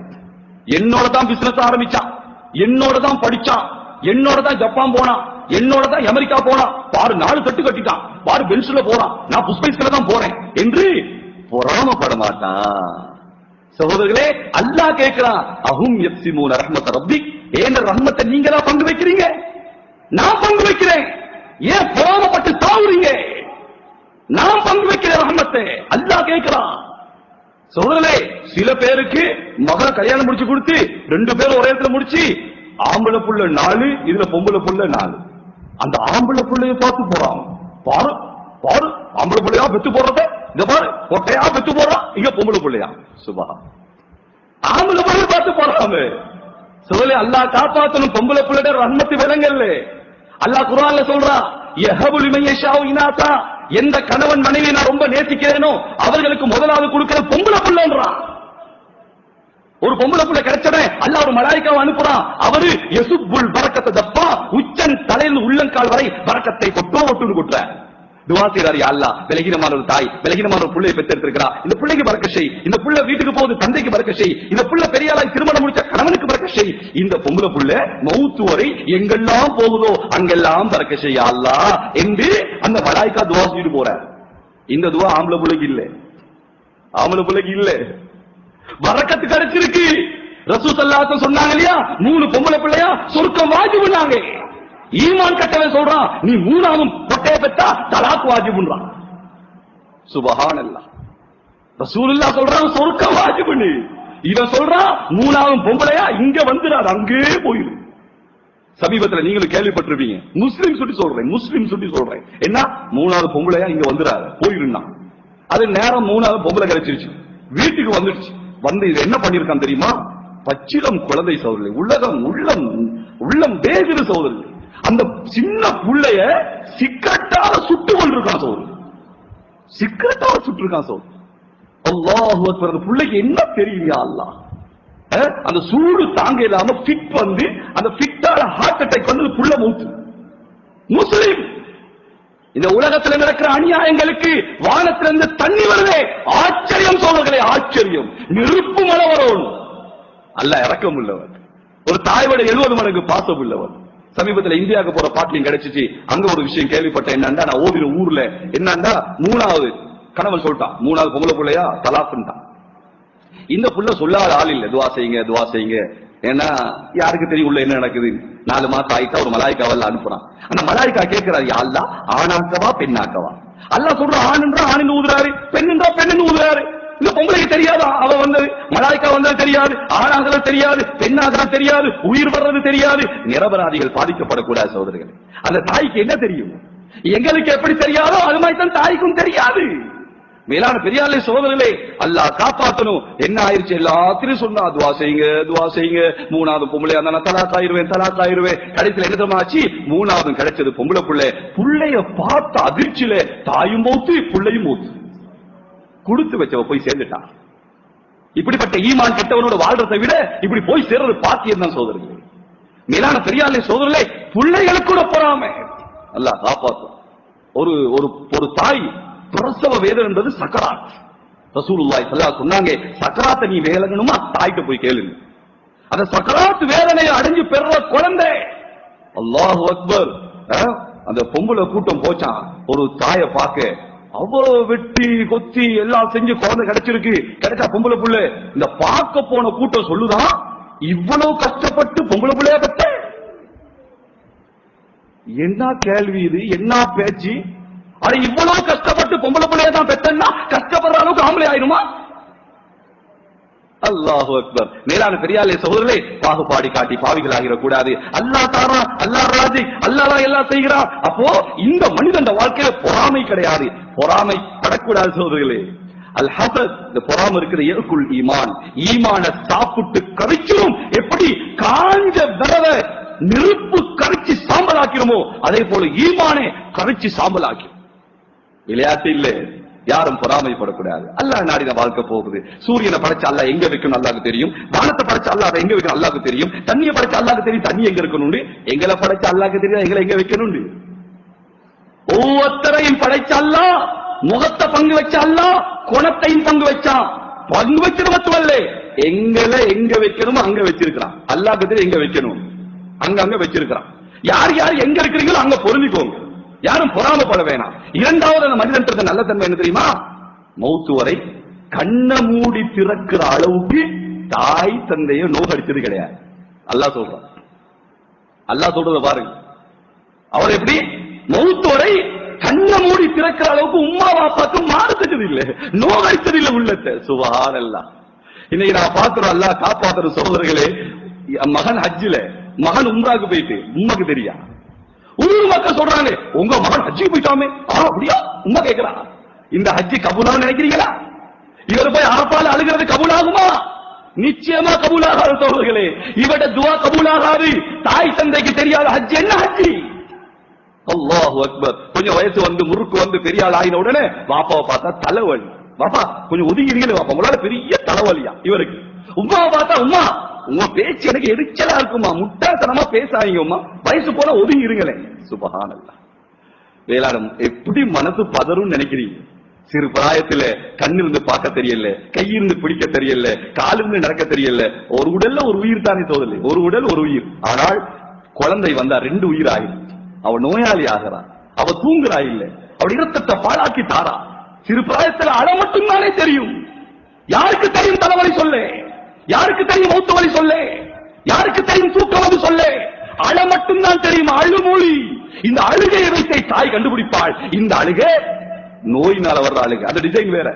என்னோட தான் பிசினஸ் ஆரம்பிச்சான், என்னோட தான் படிச்சான், என்னோட தான் ஜப்பான் போனான், என்னோட தான் அமெரிக்கா போனான், பாரு 4 தட்டு கட்டிட்டான், பாரு பென்ஸ்ல போறான், நான் புஷ்பைஸ்ல தான் போறேன் என்று பொறாமப்பட மாட்டான். சகோதரர்களே, அல்லாஹ் கேட்கிறான், அஹும் யக்ஸிமூன ரஹ்மத ரப்பிக், ஏன் ரஹ்மத்தை நீங்க தான் பங்கு வைக்கிறீங்க, நான் பங்கு வைக்கிறேன், ஏன் பொறாமப்பட்டு சாவுறீங்க? நான் பங்கு வைக்கிற ரஹ்மத்தை அல்லாஹ் கேட்கிறான். சகோதரர்களே, சில பேருக்கு மக கல்யாணம் முடிச்சு கொடுத்து 2 பேரும் ஒரே இடத்துல முடிச்சு, ஆம்பளை புள்ள 4, இதுல பொம்பளை புள்ள 4. அந்த ஆம்பளை புள்ளைய பார்த்து போறான், பாரு பாரு ஆம்பளை புள்ளையா பெத்து போடுறத, இங்க பாரு கொட்டையா பெத்து போடுறான், இங்க பொம்பளை புள்ளையா. சுபா, ஆம்பளை புள்ளைய பார்த்து போறாம. சகோதரர்களே, அல்லாஹ் காப்பாத்தணும் பொம்பளை புள்ளைய ரஹ்மத்து விலங்கல்ல. அல்லாஹ் குர்ஆன்ல சொல்றான், யஹபு லிமன் யஷாஉ இனாதா, எந்த கணவன் மனைவியை நான் ரொம்ப நேசிக்கிறேனோ அவர்களுக்கு முதலாவது கொடுக்கிற பொம்பளை புள்ளன்றான். ஒரு பொம்பளை புள்ள கிடைச்சவன் அல்லாஹ் ஒரு மலாயிக்காவை அனுப்புறான், அவரு யசுப்புல் பரக்கத்தை தப்பா, உச்சன் தலையில் உள்ளங்கால் வரை பரக்கத்தை கொட்டுன்னு துவா செய்றாரு, யா அல்லாஹ், விலகினமான ஒரு தாய் விலகினமான ஒரு பிள்ளையை பெற்றெடுத்திருக்கிறா, இந்த பிள்ளைக்கு பரக்கத் செய், இந்த புள்ள வீட்டுக்கு போகுது தந்தைக்கு பரக்கத் செய், இந்த புள்ள பெரியாளாய் திருமணம் முடிச்ச கணவனுக்கு பரக்கத் செய், இந்த பொம்பளை புள்ள மௌத்து வரை எங்கெல்லாம் போகுதோ அங்கெல்லாம் பரக்கத் செய் யா அல்லாஹ் என்று அந்த மலாயிக்கா துவா செய்து போறார். இந்த துவா ஆம்பளை புள்ளைக்கு இல்ல, ஆம்பளை புள்ளைக்கு இல்ல, பரக்கத்து கிடைச்சிருக்கு. ரசூல் ஸல்லல்லாஹு அலைஹி வஸல்லம் சொன்னாங்க இல்லையா, 3 பொம்பளை பிள்ளையா சொர்க்கம் வாஜிபுனாங்க. ஈமான் கட்டவன் சொல்றான், நீ 3ஆவது பொட்டைய பெற்றா தலாக் வாஜிபுன்றான். சுப்ஹானல்லாஹ். ரசூலுல்லாஹ் சொல்றான் சொர்க்கம் வாஜிபுன்னு, இவன் சொல்றான் 3ஆவது பொம்பளையா இங்க வந்துடாது, அங்கே போயிரு. சமீபத்தில் நீங்களும் கேள்விப்பட்டிருப்பீங்க, முஸ்லிம் சுட்டி சொல்றேன், என்ன 3ஆவது பொம்பளையா இங்க வந்துடாது போயிருந்தா. அது நேரம் 3ஆவது பொம்பளை கிடைச்சிருச்சு, வீட்டுக்கு வந்துடுச்சு. வந்து இது என்ன பண்ணிருக்கான் தெரியுமா? பச்சிலம் குழந்தை சோதரர்களே, உள்ளம் வேகிற சோதரர்களே, அந்த சின்ன புள்ளைய சிக்கட்டால சுட்டு கொண்டிருக்கான் சோதரர், சிக்கட்டால சுட்டிருக்கான் சோதரர். அல்லாஹு அக்பர். அந்த புள்ளைக்கு என்ன தெரியுமா? அல்லாஹ் அந்த சூடு தாங்க இல்லாம ஃபிட் வந்து, அந்த ஃபிட்டால ஹார்ட் அட்டாக் வந்து புள்ள மூத்து. முஸ்லிம். இந்த உலகத்தில் நடக்கிற அநியாயங்களுக்கு வானத்திலிருந்து தண்ணி வருதே, ஆச்சரியம் சோழர்களே, ஆச்சரியம். நெருப்பு மழை வரும். அல்லாஹ் இரக்கம் உள்ளவர், ஒரு தாயோட 70 மடங்கு பாசம் உள்ளவர். சமீபத்தில் இந்தியாவுக்கு போற பாட்டிலையும் கிடைச்சிச்சு. அங்க ஒரு விஷயம் கேள்விப்பட்டேன். என்னண்டா, நான் ஓவிர ஊர்ல என்னண்டா 3ஆவது கணவன் சொல்லிட்டான், 3ஆவது பொம்பளை பிள்ளையா தலாக்குன்ட்டான். இந்த புள்ள சொல்லாத ஆள் இல்ல, துவா செய்யுங்க துவா செய்யுங்க. ஏன்னா யாருக்கு தெரியும் உள்ள என்ன நடக்குது. 4 மாசம் ஆயிட்டா ஒரு மலாய்க்காவல்ல அனுப்புறான். அந்த மலாய்க்கா கேட்கிறாரு, யா அல்லாஹ், ஆணாக்கவா பெண்ணாக்கவா? அல்லாஹ் சொல்ற ஆணுன்றா ஆணின்னு ஊதுறாரு, பெண்ணுன்றா பெண்ணுன்னு ஊதுறாரு. இந்த பொம்பளைக்கு தெரியாதா? அவ வந்தது மலாய்க்கா வந்தது தெரியாது, ஆணாகிறது தெரியாது, பெண்ணாகிறது தெரியாது, உயிர் வர்றது தெரியாது. நிரபராதிகள் பாதிக்கப்படக்கூடாது சகோதரர்கள். அந்த தாய்க்கு என்ன தெரியும்? எங்களுக்கு எப்படி தெரியாதோ அது மாதிரி தான் தாய்க்கும் தெரியாது. மேலான பெரியாலே சோதரர்களே, அல்லாஹ் காப்பாற்றணும். என்ன ஆயிருச்சு? எல்லாத்திலும் சொன்னா துவா செய்யுங்க, துவா செய்யுங்க. மூணாவது பொம்பளையா இருந்தா தலாக்காயிருவேன், தலாக்காயிருவேன். கடைசியில் என்ன தெரியுமாச்சு? மூணாவது கிடைச்சது பொம்பளை புள்ளை. புள்ளைய பார்த்த அதிர்ச்சியில தாயும் மூத்து புள்ளையும் மூத்து கொடுத்து வச்சவ போய் சேர்ந்துட்டான். இப்படிப்பட்ட ஈமான் கெட்டவனோட வாழ்றதை விட இப்படி போய் சேர்றது பாக்கியம் தான் சோதரர்களே. மேலான பெரியாலே சோதரர்களே, பிள்ளைகளுக்கு கூட பொறாமை. அல்லாஹ் காப்பாற்றும். ஒரு தாய் பிரசவ வேதனை என்பது சக்கராத். ரசூலுல்லாஹி ஸல்லல்லாஹு அலைஹி சொன்னாங்க, சக்கராத்தை நீ வேலங்கணுமா தாய்கிட்ட போய் கேளுங்க. அந்த சக்கராத் வேதனையை அடைஞ்சு பெற குழந்தை. அல்லாஹு அக்பர். அந்த பொம்பளை கூட்டம் போச்சான் ஒரு தாயை பார்க்க. அவ்வளவு வெட்டி கொத்தி எல்லாம் செஞ்சு குழந்தை கிடைச்சிருக்கு. கிடைச்சா பொம்பளை புள்ள. இந்த பார்க்க போன கூட்டம் சொல்லுதான், இவ்வளவு கஷ்டப்பட்டு பொம்பளை புள்ளைய பெற்ற. என்ன கேள்வி இது? என்ன பேச்சு? அது இவ்வளவு கஷ்டப்பட்டு பொம்பளை பிள்ளைய தான் பெற்றா கஷ்டப்படுற அளவுக்கு ஆம்பளை ஆயிருமா? அல்லாஹு அக்பர். மேலான பெரியாலே சகோதரர்களே, பாகுபாடி காட்டி பாவிகள் ஆகிடக்கூடாது. அல்லாஹ் தாரா, அல்லாஹ் ராஜி, அல்லாஹ் எல்லாம் செய்கிறான். அப்போ இந்த மனிதன் வாழ்க்கையில பொறாமை கிடையாது, பொறாமை படக்கூடாது சகோதரர்களே. அல் ஹசத், இந்த பொறாமை இருக்கிற ஏற்குள் ஈமான். ஈமான சாப்பிட்டு கரைச்சிடும். எப்படி காஞ்ச விரவ நெருப்பு கரைச்சி சாம்பலாக்கிறோமோ அதே போல ஈமானே கரைச்சி சாம்பலாக்கி. விளையாட்டு இல்ல, யாரும் பொறாமைப்படக்கூடாது. அல்லாஹ் நாடின வாழ்க்கை போகுது. சூரியனை படைச்ச அல்லாஹ் எங்க வைக்கணும் அல்லாஹ்க்கு தெரியும். வானத்தை படைச்ச அல்லாஹ் எங்க வைக்கணும் அல்லாஹ்க்கு தெரியும். தண்ணியை படைச்ச அல்லாஹ்க்கு தெரியும் தண்ணி எங்க இருக்கணும். எங்களை படைச்ச அல்லாஹ்க்கு தெரியும் எங்களை எங்க வைக்கணும். ஒவ்வொருத்தரையும் படைச்ச அல்லாஹ் முகத்தை பங்கு வச்ச அல்லாஹ் குணத்தையும் பங்கு வச்சான். பங்கு வச்சது மட்டுமல்ல, எங்களை எங்க வைக்கணுமோ அங்க வச்சிருக்கிறான். அல்லாஹ்க்கு தெரியும் எங்க வைக்கணும், அங்க வச்சிருக்கிறான். யார் யார் எங்க இருக்கிறீங்களோ அங்க பொருந்திக்கோங்க. யாரும் பொறாமப்பட வேணாம். இரண்டாவது அந்த மனிதன் நல்ல தன்மை என்ன தெரியுமா? மௌத்து வரை கண்ண மூடி திறக்கிற அளவுக்கு தாய் தந்தைய நோகடிச்சது கிடையாது. அல்லாஹ் சொல்றான். அல்லாஹ் சொல்றத பாருங்க. அவர் எப்படி மௌத்து வரை கண்ண மூடி திறக்கிற அளவுக்கு உம்மா வாப்பாக்கு மாறு செஞ்சது இல்ல, நோகடிச்சது இல்ல உள்ளத்தை. சுப்ஹானல்லாஹ். இன்னைக்கு நான் பாக்குறோம், அல்லாஹ் காப்பாத்துற சகோதரர்களே. மகன் ஹஜ்ஜில, மகன் உம்ராக்கு போயிட்டு உம்மாக்கு தெரியா, ஊர் மக்கள் சொல்றாங்க உங்க மகன் ஹஜ்ஜிக்கு போயிட்டாமே. அப்படியா? உம்மா கேட்கிறா, இந்த ஹஜ்ஜி கபூலாக நினைக்கிறீங்களா? இவர் போய் அரபால அழுகிறது கபூலாகுமா? நிச்சயமா கபூலாகாது சகோதரர்களே. இவட துவா கபூலாகாது. தாய் தந்தைக்கு தெரியாத ஹஜ்ஜி என்ன ஹஜ்ஜி? அல்லாஹு அக்பர். கொஞ்சம் வயசு வந்து முறுக்கு வந்து பெரிய ஆள் ஆகின உடனே பாப்பாவை பார்த்தா தலைவலி. பாப்பா கொஞ்சம் ஒதுங்கிறீங்களே பாப்பா, உங்களால பெரிய தலைவலியா இவருக்கு. உமாவை பார்த்தா உமா உங்க பேச்சு எனக்கு எரிச்சலா இருக்குமா, முட்டாள்தனமா பேசாதீங்க உமா, வயசு போல ஒதுங்கிருங்களே. சுப்ஹானல்லாஹ். வேளாண் எப்படி மனசு பதறும் நினைக்கிறீங்க? சிறு பிராயத்துல கண்ணிருந்து பார்க்க தெரியல, கையிருந்து பிடிக்க தெரியல, காலிருந்து நடக்க தெரியல. ஒரு உடல்ல ஒரு உயிர் தானே தோதல, ஒரு உடல் ஒரு உயிர். ஆனால் குழந்தை வந்தா 2 உயிர் ஆயிடும். அவ நோயாளி ஆகிறா, அவ தூங்குறா இல்ல, அவள் இரத்தத்தை பாழாக்கி தாரா. சிறு பிராயத்துல அழ மட்டும் தானே தெரியும். யாருக்கு தெரியும் தலைவலி சொல்ல? யாருக்கு தெரியும் மௌத்து வலி சொல்ல? யாருக்கு தெரியும் தூக்கம் வந்து சொல்ல? அழ மட்டும்தான் தெரியும். அழுமொழி. இந்த அழுகையை வைத்தை தாய் கண்டுபிடிப்பாள். இந்த அழுகை நோயினால வர்ற அழுகை, அந்த டிசைன் வேற.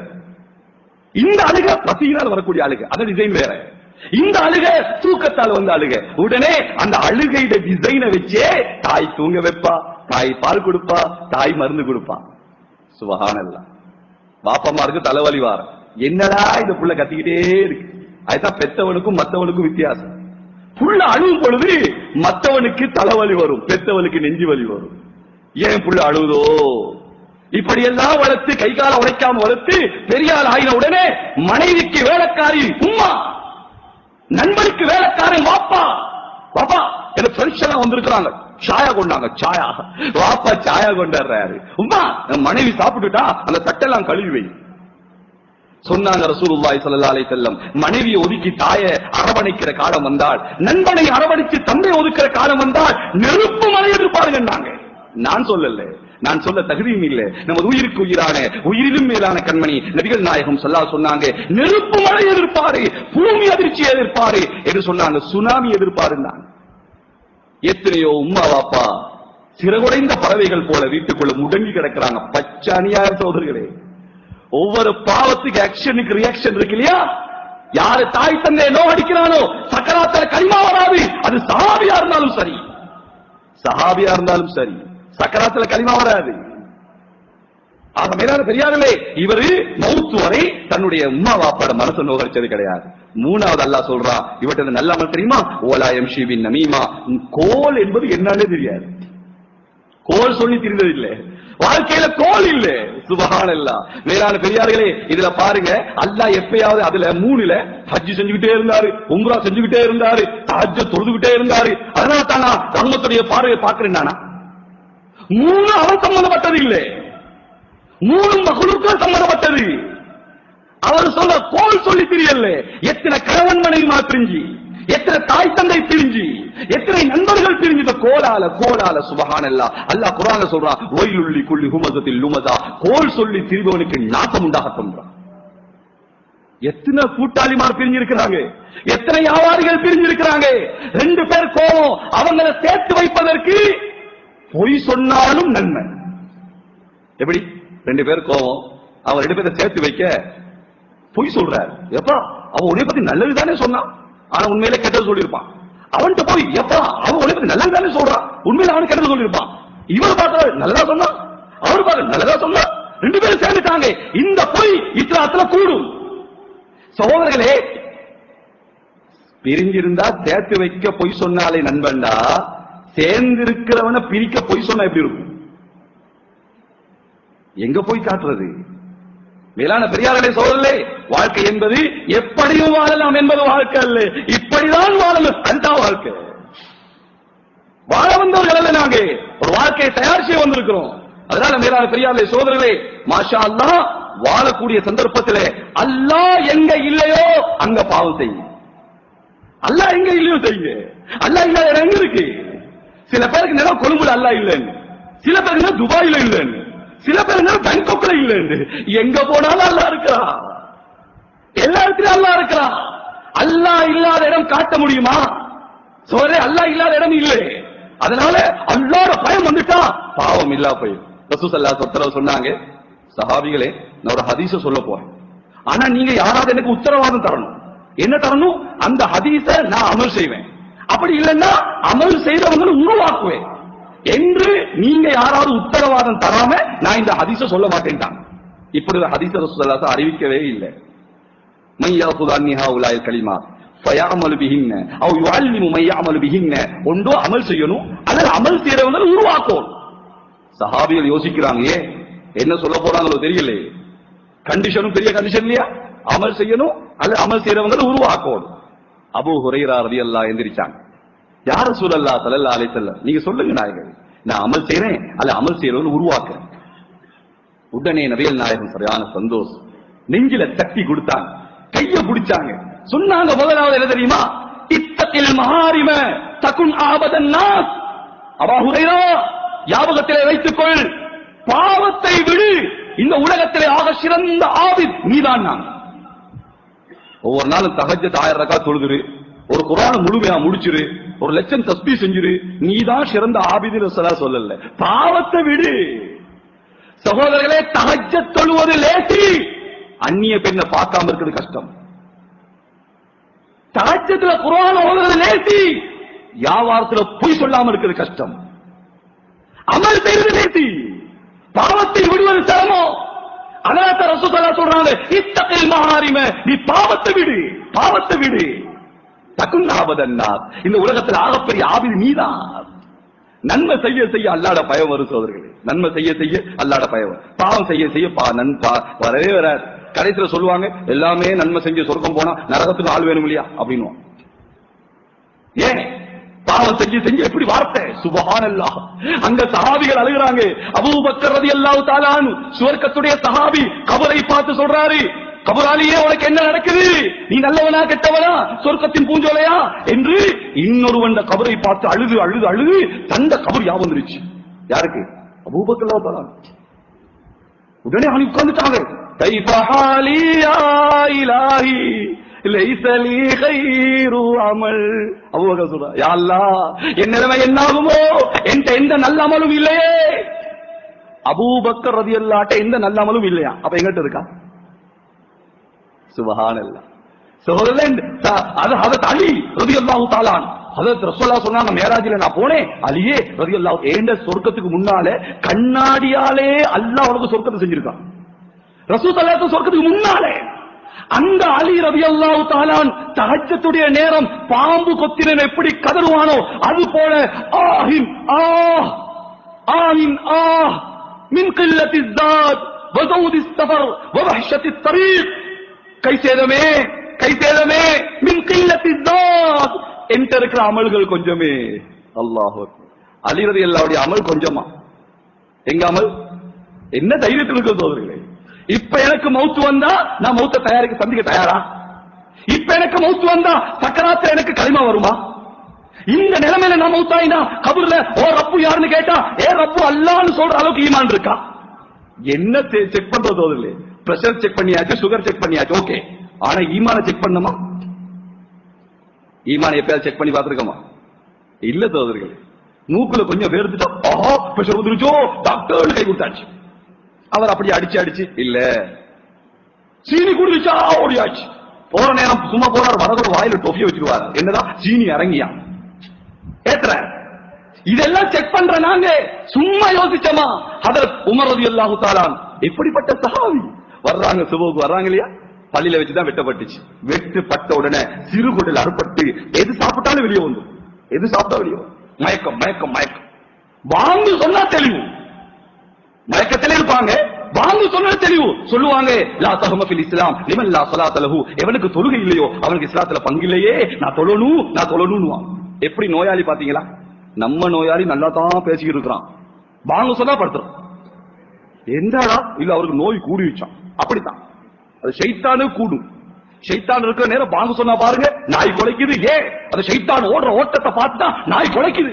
இந்த அழுகை பசியினால் வரக்கூடிய அழுகை, அந்த டிசைன் வேற. இந்த அழுகை தூக்கத்தால் வந்த அழுகை. உடனே அந்த அழுகையிட டிசைனை வச்சே தாய் தூங்க வைப்பா, தாய் பால் கொடுப்பா, தாய் மருந்து கொடுப்பா. சுப்ஹானல்லாஹ். பாப்பம்மாருக்கு தலைவலி வார, என்னடா இந்த புள்ள கத்திக்கிட்டே இருக்கு. அதுதான் பெத்தவனுக்கும் மத்தவனுக்கும் வித்தியாசம். புள்ள அழுவும் பொழுது மத்தவனுக்கு தலைவலி வரும், பெத்தவனுக்கு நெஞ்சு வலி வரும். ஏன் புள்ள அழுதோ? இப்படி எல்லாம் வளர்த்து கை கால உடைக்காம வளர்த்து பெரியாள் ஆகின உடனே மனைவிக்கு வேலைக்காரி உம்மா, நண்பனுக்கு வேலைக்காரன் வாப்பா. வாப்பா எனக்கு ஃப்ரெண்ட்ஸ் எல்லாம் வந்திருக்கிறாங்க, சாயா கொண்டாங்க. சாயா வாப்பா சாயா கொண்டாடுறாரு. உம்மா மனைவி சாப்பிட்டுட்டா அந்த தட்டெல்லாம் கழுவி வை சொன்னாங்க ரசூலுல்லாஹி ஸல்லல்லாஹு அலைஹி வஸல்லம். மனைவியை ஒதுக்கி தாயை அரவணைக்கிற காலம் வந்தால், நண்பனை அரவணைச்சு தந்தை ஒதுக்கிற காலம் வந்தால் நெருப்பு மலை எதிர்ப்பாருங்க. நான் சொல்லல, நான் சொல்ல தகுதியும் இல்லை. நமது உயிருக்கு உயிரான உயிரிலும் மேலான கண்மணி நபிகள் நாயகம் ஸல்லல்லாஹு அலைஹி சொன்னாங்க, நெருப்பு மலை எதிர்ப்பாரு, பூமி அதிர்ச்சி எதிர்ப்பாரு என்று சொன்னாங்க, சுனாமி எதிர்ப்பாருன்னாங்க. எத்தனையோ உம்மா வாப்பா சிறகுடைந்த பறவைகள் போல வீட்டுக்குள்ள முடங்கி கிடக்கிறாங்க. பச்சை அநியாய சோதர்களே. ஒவ்வொரு பாவத்துக்கு ஆக்ஷனுக்கு ரியாக்ஷன் இருக்கு இல்லையா? யாரு தாய் தந்தையை நோகடிக்கிறானோ சக்கராத்துல களிமா வராது. அது சஹாபியா இருந்தாலும் சரி, சஹாபியா இருந்தாலும் சரி, சக்கராத்துல களிமா வராது. ஆக மேலான பெரியார்களே, இவரு மௌத்து வரை தன்னுடைய உம்மா வாப்பாட மனசை நோகடிச்சது கிடையாது. மூணாவது அல்லாஹ் சொல்றான், இவர்கிட்ட நல்ல அமல் தெரியுமா? ஓலா எம்ஷி பின் நமீமா. கோல் என்பது என்னன்னே தெரியாது. கோல் சொல்லி தெரிந்தது இல்லை, வாழ்க்கையில கோல் இல்ல. சுபஹானல்லாஹ். மேலான பெரியார்களே, இதுல பாருங்க, அல்லாஹ் எப்பயாவது அதுல 3ல ஹஜ் செஞ்சுக்கிட்டே இருந்தாரு, உம்ரா செஞ்சுக்கிட்டே இருந்தாரு, தஹஜ்ஜத் தொழுதுகிட்டே இருந்தாரு. அதனால தானா ரஹ்மத்துடைய பார்வையை பார்க்கிறேன். 3 அவன் சம்பந்தப்பட்டது இல்லை, 3 மகளுக்கும் சம்பந்தப்பட்டது. அவர் சொல்ல கோல் சொல்லி தெரியல. எத்தனை கணவன் மனைவி பிரிஞ்சு, எத்தனை தாய் தந்தை பிரிஞ்சு, எத்தனை நண்பர்கள் பிரிஞ்சு, கோலால கோலால. சுபஹானல்லாஹ். அல்லாஹ் குர்ஆன்ல சொல்றான், வயலுல்லி குல்லி ஹுமஸத்தில் லுமஸா. கோல் சொல்லி திரிபவனுக்கு நாசம் உண்டாகட்டும். எத்தனை கூட்டாளிமார் பிரிஞ்சு இருக்கிறாங்க, எத்தனை வியாபாரிகள் பிரிஞ்சு இருக்கிறாங்க. 2 பேர் கோவம், அவங்களை சேர்த்து வைப்பதற்கு பொய் சொன்னாலும் நன்மை. எப்படி? 2 பேர் கோவம், அவன் 2 பேரை சேர்த்து வைக்க பொய் சொல்றாரு. எப்பா அவன் உன்னை பத்தி நல்லது தானே சொன்னான், ஆனா உண்மையில கெட்டது சொல்லியிருப்பான். அவன்கிட்ட போய் எப்பா அவன் உன்னை பத்தி நல்லது தானே சொல்றான், உண்மையில அவன் கெட்டது சொல்லியிருப்பான். இவர் பார்க்க நல்லதா சொன்னா, அவர் பார்க்க நல்லதா சொன்னா, 2 பேரும் சேர்ந்துட்டாங்க. இந்த பொய் இஸ்லாத்துல கூடும். சகோதரர்களே, பிரிஞ்சிருந்தா சேர்த்து வைக்க பொய் சொன்னாலே நண்பன்டா, சேர்ந்திருக்கிறவனை பிரிக்க பொய் சொன்னா எப்படி இருக்கும்? எங்க போய் காட்டுறது? மேலான பெரியார்களே, சோழர்களே, வாழ்க்கை என்பது எப்படியும் வாழலாம் என்பது வாழ்க்கை அல்ல, இப்படிதான் வாழணும், அதுதான் வாழ்க்கை. வாழ வந்தவர்கள் அல்ல, நாங்க ஒரு வாழ்க்கையை தயார் செய்ய வந்திருக்கிறோம். அதனால மேலான பெரியார்களே, சோதரர்களே, மாஷா அல்லாஹ், வாழக்கூடிய சந்தர்ப்பத்திலே அல்லாஹ் எங்க இல்லையோ அங்க பாவம் செய்யும். அல்லாஹ் எங்க இல்லையோ செய்யுங்க. அல்லாஹ் இல்லாத இடம் எங்க இருக்கு? சில பேருக்கு நேரம் கொழும்புல அல்லாஹ் இல்லைன்னு, சில பேருக்கு துபாயில இல்லைன்னு, சில பேர் பேங்காக்ல இல்ல. எங்க போனாலும் அல்லாஹ் இருக்கிறான், எல்லா இடத்திலும் அல்லாஹ் இருக்கிறான். அல்லாஹ் இல்லாத இடம் காட்ட முடியுமா? சோரே, அல்லாஹ் இல்லாத இடம் இல்லை. அதனால அல்லாஹ்வோட பயம் வந்துட்டா பாவம் இல்லா போயிடும். ரசூல் ஸல்லல்லாஹு அலைஹி வஸல்லம் சொன்னாங்க, சஹாபிகளே, நான் ஒரு ஹதீஸ சொல்ல போறேன், ஆனா நீங்க யாராவது எனக்கு உத்தரவாதம் தரணும். என்ன தரணும்? அந்த ஹதீஸ நான் அமல் செய்வேன், அப்படி இல்லைன்னா அமல் செய்தவங்களை உருவாக்குவேன் என்று நீங்க யாராவது உத்தரவாதம் தராம நான் இந்த ஹதீஸ சொல்ல மாட்டேன்ட்டாங்க. இப்படி ஹதீஸ ரசூல் ஸல்லல்லாஹு அலைஹி வஸல்லம் அறிவிக்கவே இல்லை. மையாஃபுது அன்ஹா உலாயில் கலிமா ஃபயஅமலு பிஹின்ன அவ் யுஅல்லிமு மையஅமலு பிஹின்ன. ஒன்றோ அமல் செய்யணும், அல்லது அமல் செய்றவங்களை உருவாக்கும். சஹாபிகள் யோசிக்கிறாங்க, என்ன சொல்ல போறாங்களோ தெரியல. கண்டிஷனும் பெரிய கண்டிஷன் இல்லையா? அமல் செய்யணும் அல்லது அமல் செய்றவங்களை உருவாக்கும். அபூ ஹுரைரா ரலியல்லாஹு எந்திரிச்சாங்க, யா ரசூலல்லாஹ் ஸல்லல்லாஹு அலைஹி வஸல்லம், நீங்க சொல்லுங்க நாயகமே, நான் அமல் செய்றேன் அல்ல அமல் செய்றவன்னு உருவாக்குறேன். உடனே நபிகள் நாயகம் சரியான சந்தோஷம், நெஞ்சில தட்டி கொடுத்தாங்க, கைய பிடிச்சாங்க, சொன்னாங்க, முதலாவது என்ன தெரியுமா? இத்தகில் மஹாரிம தகுன் ஆபதன் நாஸ். அபூ ஹுரைரா, ஞாபகத்திலே வைத்துக்கொள், பாவத்தை விடு, இந்த உலகத்திலே ஆக சிறந்த ஆபித் நீதான். நான் ஒவ்வொரு நாளும் தஹஜ்ஜத் 1000 ரக்காத் தொழுதுரு, ஒரு குர்ஆனை முழுமையா முடிச்சிரு, 1,00,000 தஸ்பீஹ் செஞ்சிரு, நீதான் சிறந்த ஆபிதுன்னு சொல்லல. பாவத்தை விடு. சகோதரர்களே, தஹஜ்ஜத் தொழுவது லேசி, அந்நிய பெண்ணை பார்க்காம இருக்கிறது கஷ்டம். தஹஜ்ஜத்ல குர்ஆன் ஓதுறது லேசி, வியாபாரத்துல பொய் சொல்லாம இருக்கிறது கஷ்டம். அமல் செய்வது லேசி, பாவத்தை விடுவது சிரமம். அதனால ரசூல் ஸல்லல்லாஹு சொல்றாங்க, இத்தகில் மஹாரிம, நீ பாவத்தை விடு, பாவத்தை விடு, தகுன் ஆபதன் நாஸ். இந்த உலகத்தில் ஆகப்பெரிய ஆபிது நீதான். நன்மை செய்ய செய்ய அல்லாஹ்ட பயம் வரும் சோதரர்களே, நன்மை செய்ய செய்ய அல்லாஹ்ட பயம். பாவம் செய்ய செய்ய வரவே வராது. கடைசியில சொல்லுவாங்க, எல்லாமே நன்மை செஞ்சு சொர்க்கம் போனா நரகத்துக்கு ஆள் வேணும் இல்லையா அப்படின்னு. ஏன் பாவம் செஞ்சு செஞ்சு எப்படி வார்த்தை? சுப்ஹானல்லாஹ். அங்க சஹாபிகள் அழுகுறாங்க. அபூபக்கர் ரலியல்லாஹு தஆலா அன்ஹு சுவர்க்கத்துடைய சஹாபி கபரை பார்த்து சொல்றாரு, கபராலியே உனக்கு என்ன நடக்குது? நீ நல்லவனா கெட்டவனா, சொர்க்கத்தின் பூஞ்சோலையா என்று இன்னொருவன் கபரை பார்த்து அழுது அழுது அழுது தந்த கபர் ஞாபகம் வந்துருச்சு. யாருக்கு? அபூபக்கர் ரலியல்லாஹு தஆலா. உடனே அவன் உட்கார்ந்துட்டாங்க. கைஃப ஹாலி யா இலாஹி லைஸ லீ கைரு அமல். அபூபக்கர் சொல்றா, யா அல்லாஹ், என் நிலைமை என்னாகுமோ? என்கிட்ட எந்த நல்ல அமலும் இல்லையே. அபூபக்கர் ரலியல்லாஹு அன்ஹு எந்த நல்ல அமலும் இல்லையா? அப்ப எங்கிட்ட இருக்கா? சுபஹானல்லாஹ். சகோதரன் ஹதரத் அலி ரலியல்லாஹு தஆலா ஹதரத் ரசூலுல்லாஹ் சொன்னாங்க, மேராஜில நான் போனேன், அலியே ரலியல்லாஹு ஏண்ட சொர்க்கத்துக்கு முன்னால கண்ணாடியாலே அல்லாஹ் உனக்கு சொர்க்கத்தை செஞ்சிருக்கான். ரசூல் ஸல்லல்லாஹு அலைஹி சொர்க்கத்துக்கு முன்னாலே அந்த அலி ரலியல்லாஹு தஆலா தஹஜ்ஜுடைய நேரம் பாம்பு கொத்தினன் எப்படி கதறுவானோ அது போல ஆஹின் ஆஹ் ஆஹின் ஆஹ் மின் கில்லத்தி ஸாத் வஸௌதி ஸஃபர் வவஹ்ஷத்தி த்தரீக். கைசேதமே கைசேதமே மின் கில்லத்தி ஸாத். என்கிட்ட இருக்கிற அமல்கள் கொஞ்சமே. அல்லாஹ் அக்பர். அலி ரலியல்லாஹுடைய அமல் கொஞ்சமா. எங்க அமல் என்ன தைரியத்தில் இருக்க சோதரர்களே. இப்ப எனக்கு மௌத்து வந்தா நான் மௌத்த தயாரிக்க சந்திக்க தயாரா? இப்ப எனக்கு மௌத்து வந்தா சக்கராத்துல எனக்கு களிமா வருமா? இந்த நிலைமையில நான் மௌத்தாயினா கபர்ல ஓ ரப்பு யாருன்னு கேட்டா ஏ ரப்பு அல்லாஹ்னு சொல்ற அளவுக்கு ஈமான் இருக்கா? என்ன செக் பண்றது சோதரர்களே? பிரஷர் செக் பண்ணியாச்சு, சுகர் செக் பண்ணியாச்சு, ஓகே. ஆனா ஈமான செக் பண்ணமா? ஈமான எப்பயாவது செக் பண்ணி பாத்துருக்கோமா? இல்ல சோதரர்களே. மூக்குல கொஞ்சம் வேர்த்துட்டா ஆஹா பிரஷர் வந்துருச்சோ டாக்டர் கை கொடுத்தாச்சு. அவர் அப்படி அடிச்சு அடிச்சு இல்ல சீனி குடிச்சா ஓடியாச்சு. போற நேரம் சும்மா போறாரு, வரதோட வாயில டொஃபிய வச்சிருவாரு. என்னதான் சீனி இறங்கியா ஏத்துற. இதெல்லாம் செக் பண்ற நாங்க சும்மா யோசிச்சோமா? ஹதரத் உமர் ரலியல்லாஹு தஆலா எப்படிப்பட்ட சஹாபி. வர்றாங்க சுபுக்கு வர்றாங்க இல்லையா, பள்ளியில வச்சுதான் வெட்டப்பட்டுச்சு. வெட்டுப்பட்ட உடனே சிறுகுடல் அறுப்பட்டு எது சாப்பிட்டாலும் வெளியே வந்து, எது சாப்பிட்டா வெளியே மயக்கம் மயக்கம் மயக்கம். வாங்கு சொன்னா தெளிவு, மயக்கத்திலே இருப்பாங்க. வாங்கு சொன்னா தெளிவு சொல்லுவாங்க. லா தஹம ஃபில் இஸ்லாம் லிமன் லா ஸலாத லஹு. எவனுக்கு தொழுகை இல்லையோ அவனுக்கு இஸ்லாத்துல பங்கு இல்லையே, நான் தொழணும். எப்படி நோயாளி பாத்தீங்களா? நம்ம நோயாளி நல்லா தான் பேசிக்கிட்டு இருக்கிறான், வாங்கு சொன்னா படுத்துறோம். எந்தடா இல்ல அவருக்கு நோய் கூடி வச்சான். அப்படித்தான் அது ஷைத்தானு கூடும். ஷைத்தான் இருக்கிற நேரம் வாங்கு சொன்னா பாருங்க நாய் குலைக்குது. ஏன் அது ஷைத்தான் ஓடுற ஓட்டத்தை பார்த்துட்டா நாய் குலைக்குது.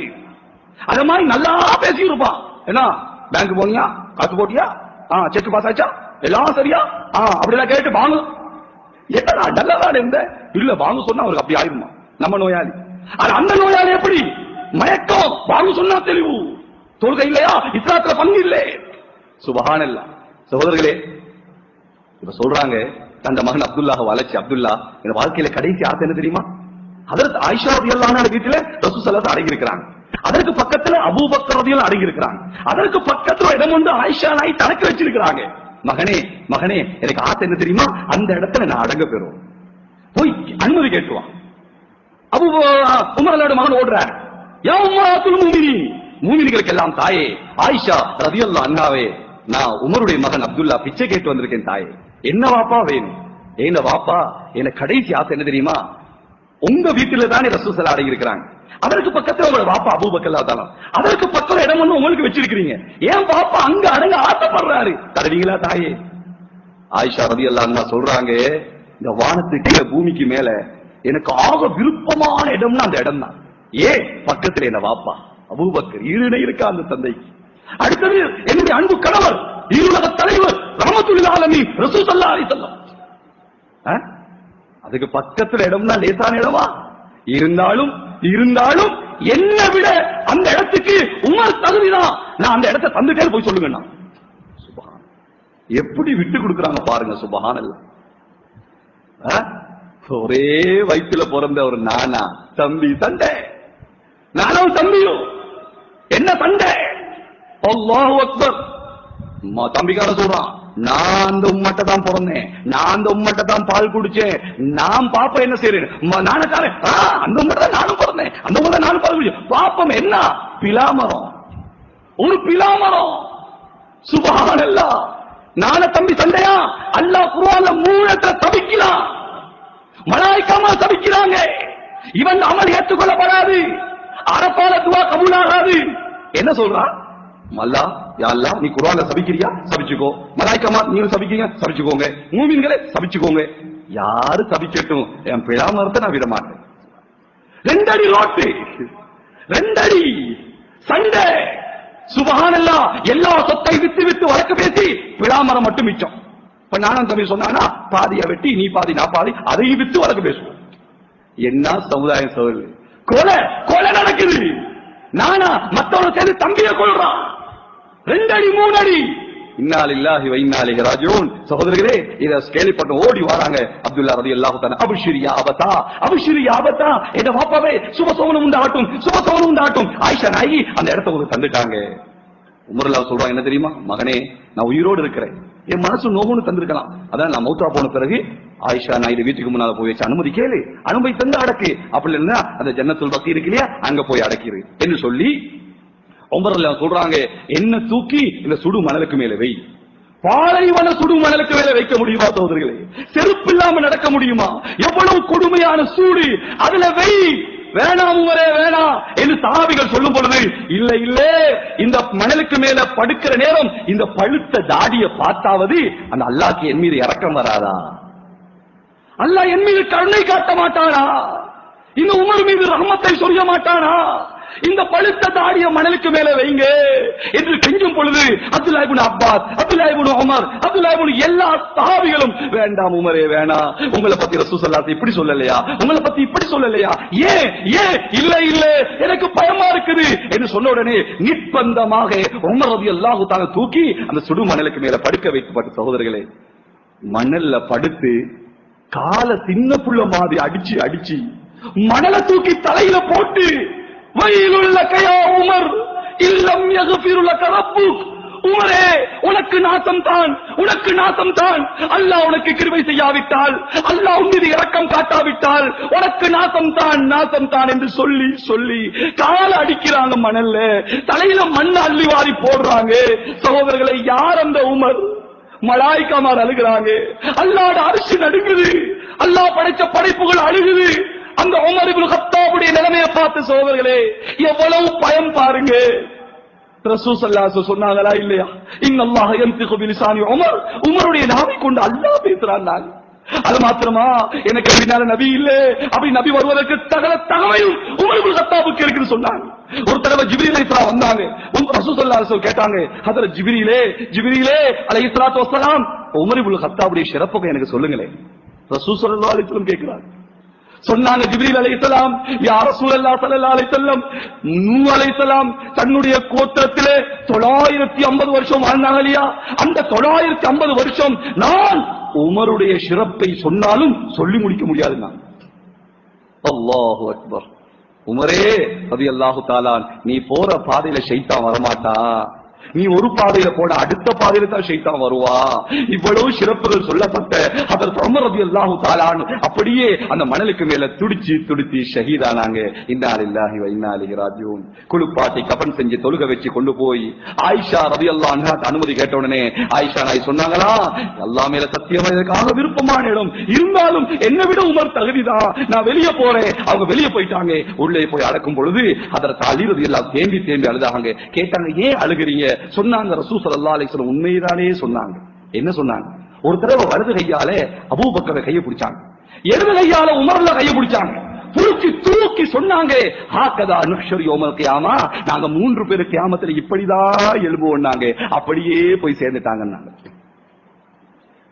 அத மாதிரி நல்லா பேசிக்கிட்டு இருப்பான். என்ன பேங்க் போனியா, காசு போட்டியா, செக் பாஸ் ஆச்சா, எல்லாம் சரியா, அப்படிலாம் கேட்டு வாங்க. என்னடா நல்லதான் இருந்த இல்ல வாங்க சொன்னா அவருக்கு அப்படி ஆயிருமா? நம்ம நோயாளி. அந்த நோயாளி எப்படி மயக்கம், வாங்க சொன்னா தெளிவு, தொழுகை இல்லையா, இஸ்லாத்துல பங்கு இல்லை. சுபஹானல்லாஹ். சகோதரர்களே, இப்ப சொல்றாங்க தந்த மகன் அப்துல்லாஹ் வளர்ச்சி. அப்துல்லா இந்த வாழ்க்கையில கடைசி ஆசை என்ன தெரியுமா? அதற்கு ஆயிஷா ரலியல்லாஹு அன்ஹா வீட்டுல ரசூல் ஸல்லல்லாஹு அடங்கி இருக்கிறாங்க. அதற்கு பக்கத்துல அபூபக்கர் ரலியல்லாஹு அடங்கி இருக்கிறாங்க. அதற்கு பக்கத்துல இடம் வந்து ஆயிஷா நாய் தனக்கு வச்சிருக்கிறாங்க. மகனே மகனே எனக்கு ஆசை என்ன தெரியுமா? அந்த இடத்துல நான் அடங்க பெறும் போய் அனுமதி கேட்டுவான். அபூ உமரோட மகன் ஓடுறார். யா உம்மத்துல் முஃமினீன், மூமின்களுக்கு எல்லாம் தாயே ஆயிஷா ரலியல்லாஹு அன்ஹாவே, நான் உமருடைய மகன் அப்துல்லா பிச்சை கேட்டு வந்திருக்கேன் தாயே. என்ன வாப்பா வேணும்? என்ன வாப்பா என்ன கடைசி ஆசை என்ன தெரியுமா? உங்க வீட்டுல தானே ரசூல் ஸல்லல்லாஹு அலைஹி இருக்கிறாங்க. அதற்கு பக்கத்துல உங்க பாப்பா அபூபக்கர் ரலியல்லாஹு அன்ஹு, அதற்கு பக்கத்துல இடம் வந்து உங்களுக்கு வச்சிருக்கீங்க. ஏன் பாப்பா அங்க அடங்க ஆசைப்படுறாரு? தருவீங்களா தாயே? ஆயிஷா ரலியல்லாஹு அன்ஹா சொல்றாங்க, இந்த வானத்துக்கு பூமிக்கு மேல எனக்கு ஆக விருப்பமான இடம்னா அந்த இடம் தான். ஏன் பக்கத்துல என்ன வாப்பா அபூபக்கர் ஈடுணை இருக்கா அந்த தந்தைக்கு. அடுத்தது என்னுடைய அன்பு கணவர் ஈருலக தலைவர் ரஹ்மத்துல் ஆலமீன் ரசூல் ஸல்லல்லாஹு அலைஹி வஸல்லம். அதுக்கு பக்கத்துல இடம்னா லேசான இடமா? இருந்தாலும் என்ன விட அந்த இடத்துக்கு உமர் தகுதிதான். நான் அந்த இடத்தை தந்துட்டே போய் சொல்லுங்க. சுபஹான், எப்படி விட்டு கொடுக்கறாங்க பாருங்க. சுபஹானல்லாஹ். ஒரே வயிற்றுல பிறந்த ஒரு நானா தம்பி சண்டை, நானும் தம்பியும் என்ன சண்டை? அல்லாஹு அக்பர். தம்பிக்கார சொல்றான், நான் அந்த உம்மட்ட தான் பிறந்தேன், நான் அந்த உம்மட்ட தான் பால் குடிச்சேன், நான் பாப்பா என்ன செய்யறேன் நானக்காரன், அந்த உம்மட்ட தான் நானும் பிறந்தேன், அந்த உம்மட்ட நானும் பால் குடிச்சேன். பாப்பம் என்ன? பிலாமரம், ஒரு பிலாமரம். சுபஹானல்லாஹ். நான தம்பி சண்டையா? அல்லாஹ் குர்ஆன்ல 3 இடத்துல தபிக்கிறான். மலாயிக்காம தபிக்கிறாங்க. இவன் அமல் ஏற்றுக்கொள்ளப்படாது, அரபால துவா கபூலாகாது. என்ன சொல்றான்? மல்லா யா அல்லாஹ் நீ குர்ஆன்ல சபிக்கிறியா? சபிச்சுக்கோ. மலாயிக்கமா நீங்க சபிக்கிறீங்க? சபிச்சுக்கோங்க. மூமின்களே சபிச்சுக்கோங்க. யாரு சபிக்கட்டும், என் பிழாமரத்தை நான் விட மாட்டேன். 2 அடி ரோட்டு, 2 அடி சண்டை. சுபஹானல்லாஹ். எல்லா சொத்தை வித்து வழக்கு பேசி பிழாமரம் மட்டும் மிச்சம். இப்ப நானும் தம்பி சொன்னா பாதியா வெட்டி நீ பாதி நான் பாதி, அதையும் வித்து வழக்கு பேசுவோம். என்ன சமுதாயம் சொல்லு? கொலை கொலை நடக்குது. நானா மத்தவனை சேர்ந்து தம்பியை கொள்றான். 2 அடி 3 அடி இன்னா லில்லாஹி வ இன்னா இலைஹி ராஜிஊன். சகோதரர்களே, இத கேள்விப்பட்ட ஓடி வராங்க அப்துல்லா ரலியல்லாஹு தஆலா. அப்ஷிரி யா அபதா, அப்ஷிரி யா அபதா, எங்க பாப்பாவே சுபசோனம் உண்டாகட்டும், சுபசோனம் உண்டாகட்டும். ஆயிஷா நாயகி அந்த இடத்தை உங்களுக்கு தந்துட்டாங்க. உமர்ல சொல்றாங்க, என்ன தெரியுமா மகனே, நான் உயிரோடு இருக்கிறேன், என் மனசு நோவுன்னு தந்திருக்கலாம், அதான் நான் மௌத்தா போன பிறகு ஆயிஷா நாயுடு வீட்டுக்கு முன்னால போய் வச்சு அனுமதி கேளு, அனுமதி தந்து அடக்கு, அப்படி இல்லைன்னா அந்த ஜன்னத்துல் பக்கி இருக்கு இல்லையா, அங்க போய் அடக்கிரு என்று சொல்லி உமர்ல சொல்றாங்க, என்ன தூக்கி இந்த சுடு மணலுக்கு மேல வை. பாலைவன சுடு மணலுக்கு மேல வைக்க முடியுமா சகோதரர்களே? செருப்பு இல்லாம நடக்க முடியுமா? எவ்வளவு கொடுமையான சூடு, அதுல வை. வேணாம் உமரே வேணாம் என்று சஹாபிகள் சொல்லும் பொழுது, இல்ல இல்ல, இந்த மணலுக்கு மேல படுக்கிற நேரம் இந்த பழுத்த தாடிய பார்த்தாவது அந்த அல்லாஹ்க்கு என் மீது இரக்கம் வராதா? அல்லாஹ் என் மீது கருணை காட்ட மாட்டானா? இந்த உமர் மீது ரஹ்மத்தை சொல்ல மாட்டானா? இந்த பழுத்த தாடிய மணலுக்கு மேல வைங்க என்று கெஞ்சும் பொழுது அப்துல்லாஹ் இப்னு அப்பாஸ், அப்துல்லாஹ் இப்னு உமர், அப்துல்லாஹ் இப்னு எல்லா சஹாபிகளும், வேண்டாம் உமரே வேணாம், உங்களை பத்தி ரசூல் ஸல்லல்லாஹு அலைஹி இப்படி சொல்லலையா, உங்களை பத்தி இப்படி சொல்லலையா, ஏன் ஏன் இல்ல இல்ல எனக்கு பயமா இருக்குது என்று சொன்ன உடனே நிர்பந்தமாக உமர் ரலியல்லாஹு தஆலா தூக்கி அந்த சுடு மணலுக்கு மேல படுக்க வைக்கப்பட்ட சகோதரர்களே, மணல்ல படுத்து கால சின்ன புள்ள மாதிரி அடிச்சு அடிச்சு மணலை தூக்கி தலையில போட்டு, வயலுள்ள கயா உமர் இல்லம் யக்ஃபிரு லக ரப்புக், உமரே உனக்கு நாசம் தான், உனக்கு நாசம் தான், அல்லாஹ் உனக்கு கிருபை செய்யாவிட்டால், அல்லாஹ் உன் மீது இரக்கம் காட்டாவிட்டால் உனக்கு நாசம் தான், நாசம் தான் என்று சொல்லி சொல்லி கால அடிக்கிறாங்க மணல்ல, தலையில மண் அள்ளி வாரி போடுறாங்க. சகோதரர்களை, யார் அந்த உமர்? மலாயிக்காமார் அழுகிறாங்க, அல்லாஹ்வுடைய அரிசி நடுங்குது, அல்லாஹ் படைச்ச படைப்புகள் அழுகுது. அந்த உமர் இப்னு கத்தாபுடைய நிலைமையை பார்த்து சகோதரர்களே, எவ்வளவு பயம் பாருங்க. ரசூல் ஸல்லல்லாஹு அலைஹி வஸல்லம் சொன்னாங்களா இல்லையா, இன்னல்லாஹ யன்திகு பிலிசானி உமர், உமருடைய நாவை கொண்டு அல்லாஹ் பேசுறான். அது மாத்திரமா, எனக்கு பின்னால நபி இல்ல, அப்படி நபி வருவதற்கு தகவலும் உமர் இப்னு கத்தாபுக்கு இருக்குன்னு சொன்னாங்க. ஒரு தடவை ஜிப்ரீல் அலைஹிஸ்ஸலாம் வந்தாங்க, ரசூல் ஸல்லல்லாஹு அலைஹி வஸல்லம் கேட்டாங்க, ஹஜ்ரத் ஜிப்ரீலே ஜிப்ரீலே அலைஹிஸ்ஸலாத்து வஸ்ஸலாம், உமர் இப்னு கத்தாபுடைய சிறப்புக்கு எனக்கு சொல்லுங்களேன். ரசூல் ஸல்லல்லாஹு அலைஹி வஸல்லம் கேக்குறாங்க. சொன்னாங்க ஜிப்ரீல் அலைஹிஸ்ஸலாம், யா ரசூலல்லாஹ் ஸல்லல்லாஹு அலைஹி வஸல்லம், நூஹ் அலைஹிஸ்ஸலாம் தன்னுடைய கோத்திரத்திலே 950 வருஷம் வாழ்ந்தாங்க இல்லையா, அந்த 950 வருஷம் நான் உமருடைய சிறப்பை சொன்னாலும் சொல்லி முடிக்க முடியாதுங்க. அல்லாஹு அக்பர். உமரே ரலியல்லாஹு தஆலா, நீ போற பாதையில ஷைத்தான் வரமாட்டா, நீ ஒரு பாதையில போன அடுத்த பாதையில தான் ஷைத்தான் வருவா. இவ்வளவு சிறப்புகள் சொல்லப்பட்ட ஹஜ்ரத் உமர் ரலியல்லாஹு தஆலா அப்படியே அந்த மணலுக்கு மேல துடிச்சு துடிச்சு ஷஹீதானாங்க. இன்னா லில்லாஹி வ இன்னா இலைஹி ராஜிஊன். குளிப்பாட்டி கஃன் செஞ்சு தொழுக வச்சு கொண்டு போய் ஆயிஷா ரலியல்லாஹு அன்ஹா அனுமதி கேட்ட உடனே ஆயிஷா நாய் சொன்னாங்களா, அல்லாஹ் மேல சத்தியமா இதற்காக விருப்பமான இடம் இருந்தாலும் என்னை விட உமர் தகுதிதான், நான் வெளியே போறேன். அவங்க வெளியே போயிட்டாங்க. உள்ளே போய் அடக்கும் பொழுது ஹஜ்ரத் அலி ரலியல்லாஹு தேம்பி தேம்பி அழுதாங்க. கேட்டாங்க, ஏன் அழுகிறீங்க? சொன்னாங்க ரசூல் ஸல்லல்லாஹு அலைஹி வஸல்லம் உண்மைதானே சொன்னாங்க. என்ன சொன்னாங்க? ஒரு தடவை வலது கையால அபூபக்கரை கையை பிடிச்சாங்க, இடது கையால உமர்ல கையை பிடிச்சாங்க, புடிச்சு தூக்கி சொன்னாங்க, ஹாகதா நுஹ்ஷர் யௌமல் கியாமா, நாங்க 3 பேர் கியாமத்துல இப்படிதான் எழும்புவோம்னாங்க. அப்படியே போய் சேர்ந்துட்டாங்கன்னாங்க.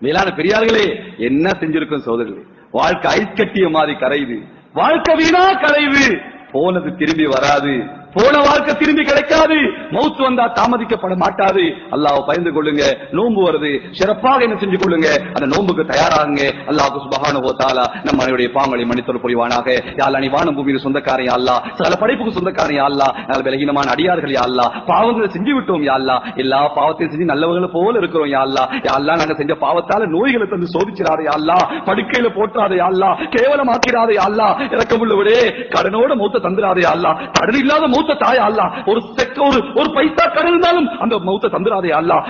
மேலான பெரியார்களே, என்ன செஞ்சிருக்கும் சகோதரர்களே, வாழ்க்கை ஐஸ் கட்டிய மாதிரி கரையுது, வாழ்க்கை வீணா கரையுது, போனது திரும்பி வராது, போன வாழ்க்கை திரும்பி கிடைக்காது, மௌத் வந்தா தாமதிக்கப்பட மாட்டாது. அல்லாஹ்வை பயந்து கொள்ளுங்க. நோன்பு வருது, சிறப்பாக என்ன செஞ்சு கொள்ளுங்க, அந்த நோன்புக்கு தயாராகுங்க. அல்லாஹ் சுப்ஹானஹு வ தஆலா நம்ம அனைவருடைய பாவங்களை மன்னித்தருள் புரிவானாக. யா அல்லாஹ், நீ வானம் பூமியின் சொந்தக்காரன் யா அல்லாஹ், சகல படைப்புக்கு சொந்தக்காரன் யா அல்லாஹ், நல்ல பலகீனமான அடியார்கள் யா அல்லாஹ், பாவங்களை செஞ்சு விட்டோம் யா அல்லாஹ், எல்லா பாவத்தையும் செஞ்சு நல்லவங்களை போல இருக்கிறோம் யா அல்லாஹ். யா அல்லாஹ், நாங்க செஞ்ச பாவத்தால நோய்களை தந்து சோதிச்சிராத யா அல்லாஹ், படுக்கையில போட்டாத யா அல்லாஹ், கேவலமாக்கிறாத யா அல்லாஹ், இரக்கமுள்ளவரே கடனோட மௌத்த தந்துராத யா அல்லாஹ், கடன் இல்லாத மௌத்த தாயா அல்லாஹ், ஒரு பைசா கடன் இருந்தாலும் அந்த மௌத்த தந்துராதே அல்லாஹ்,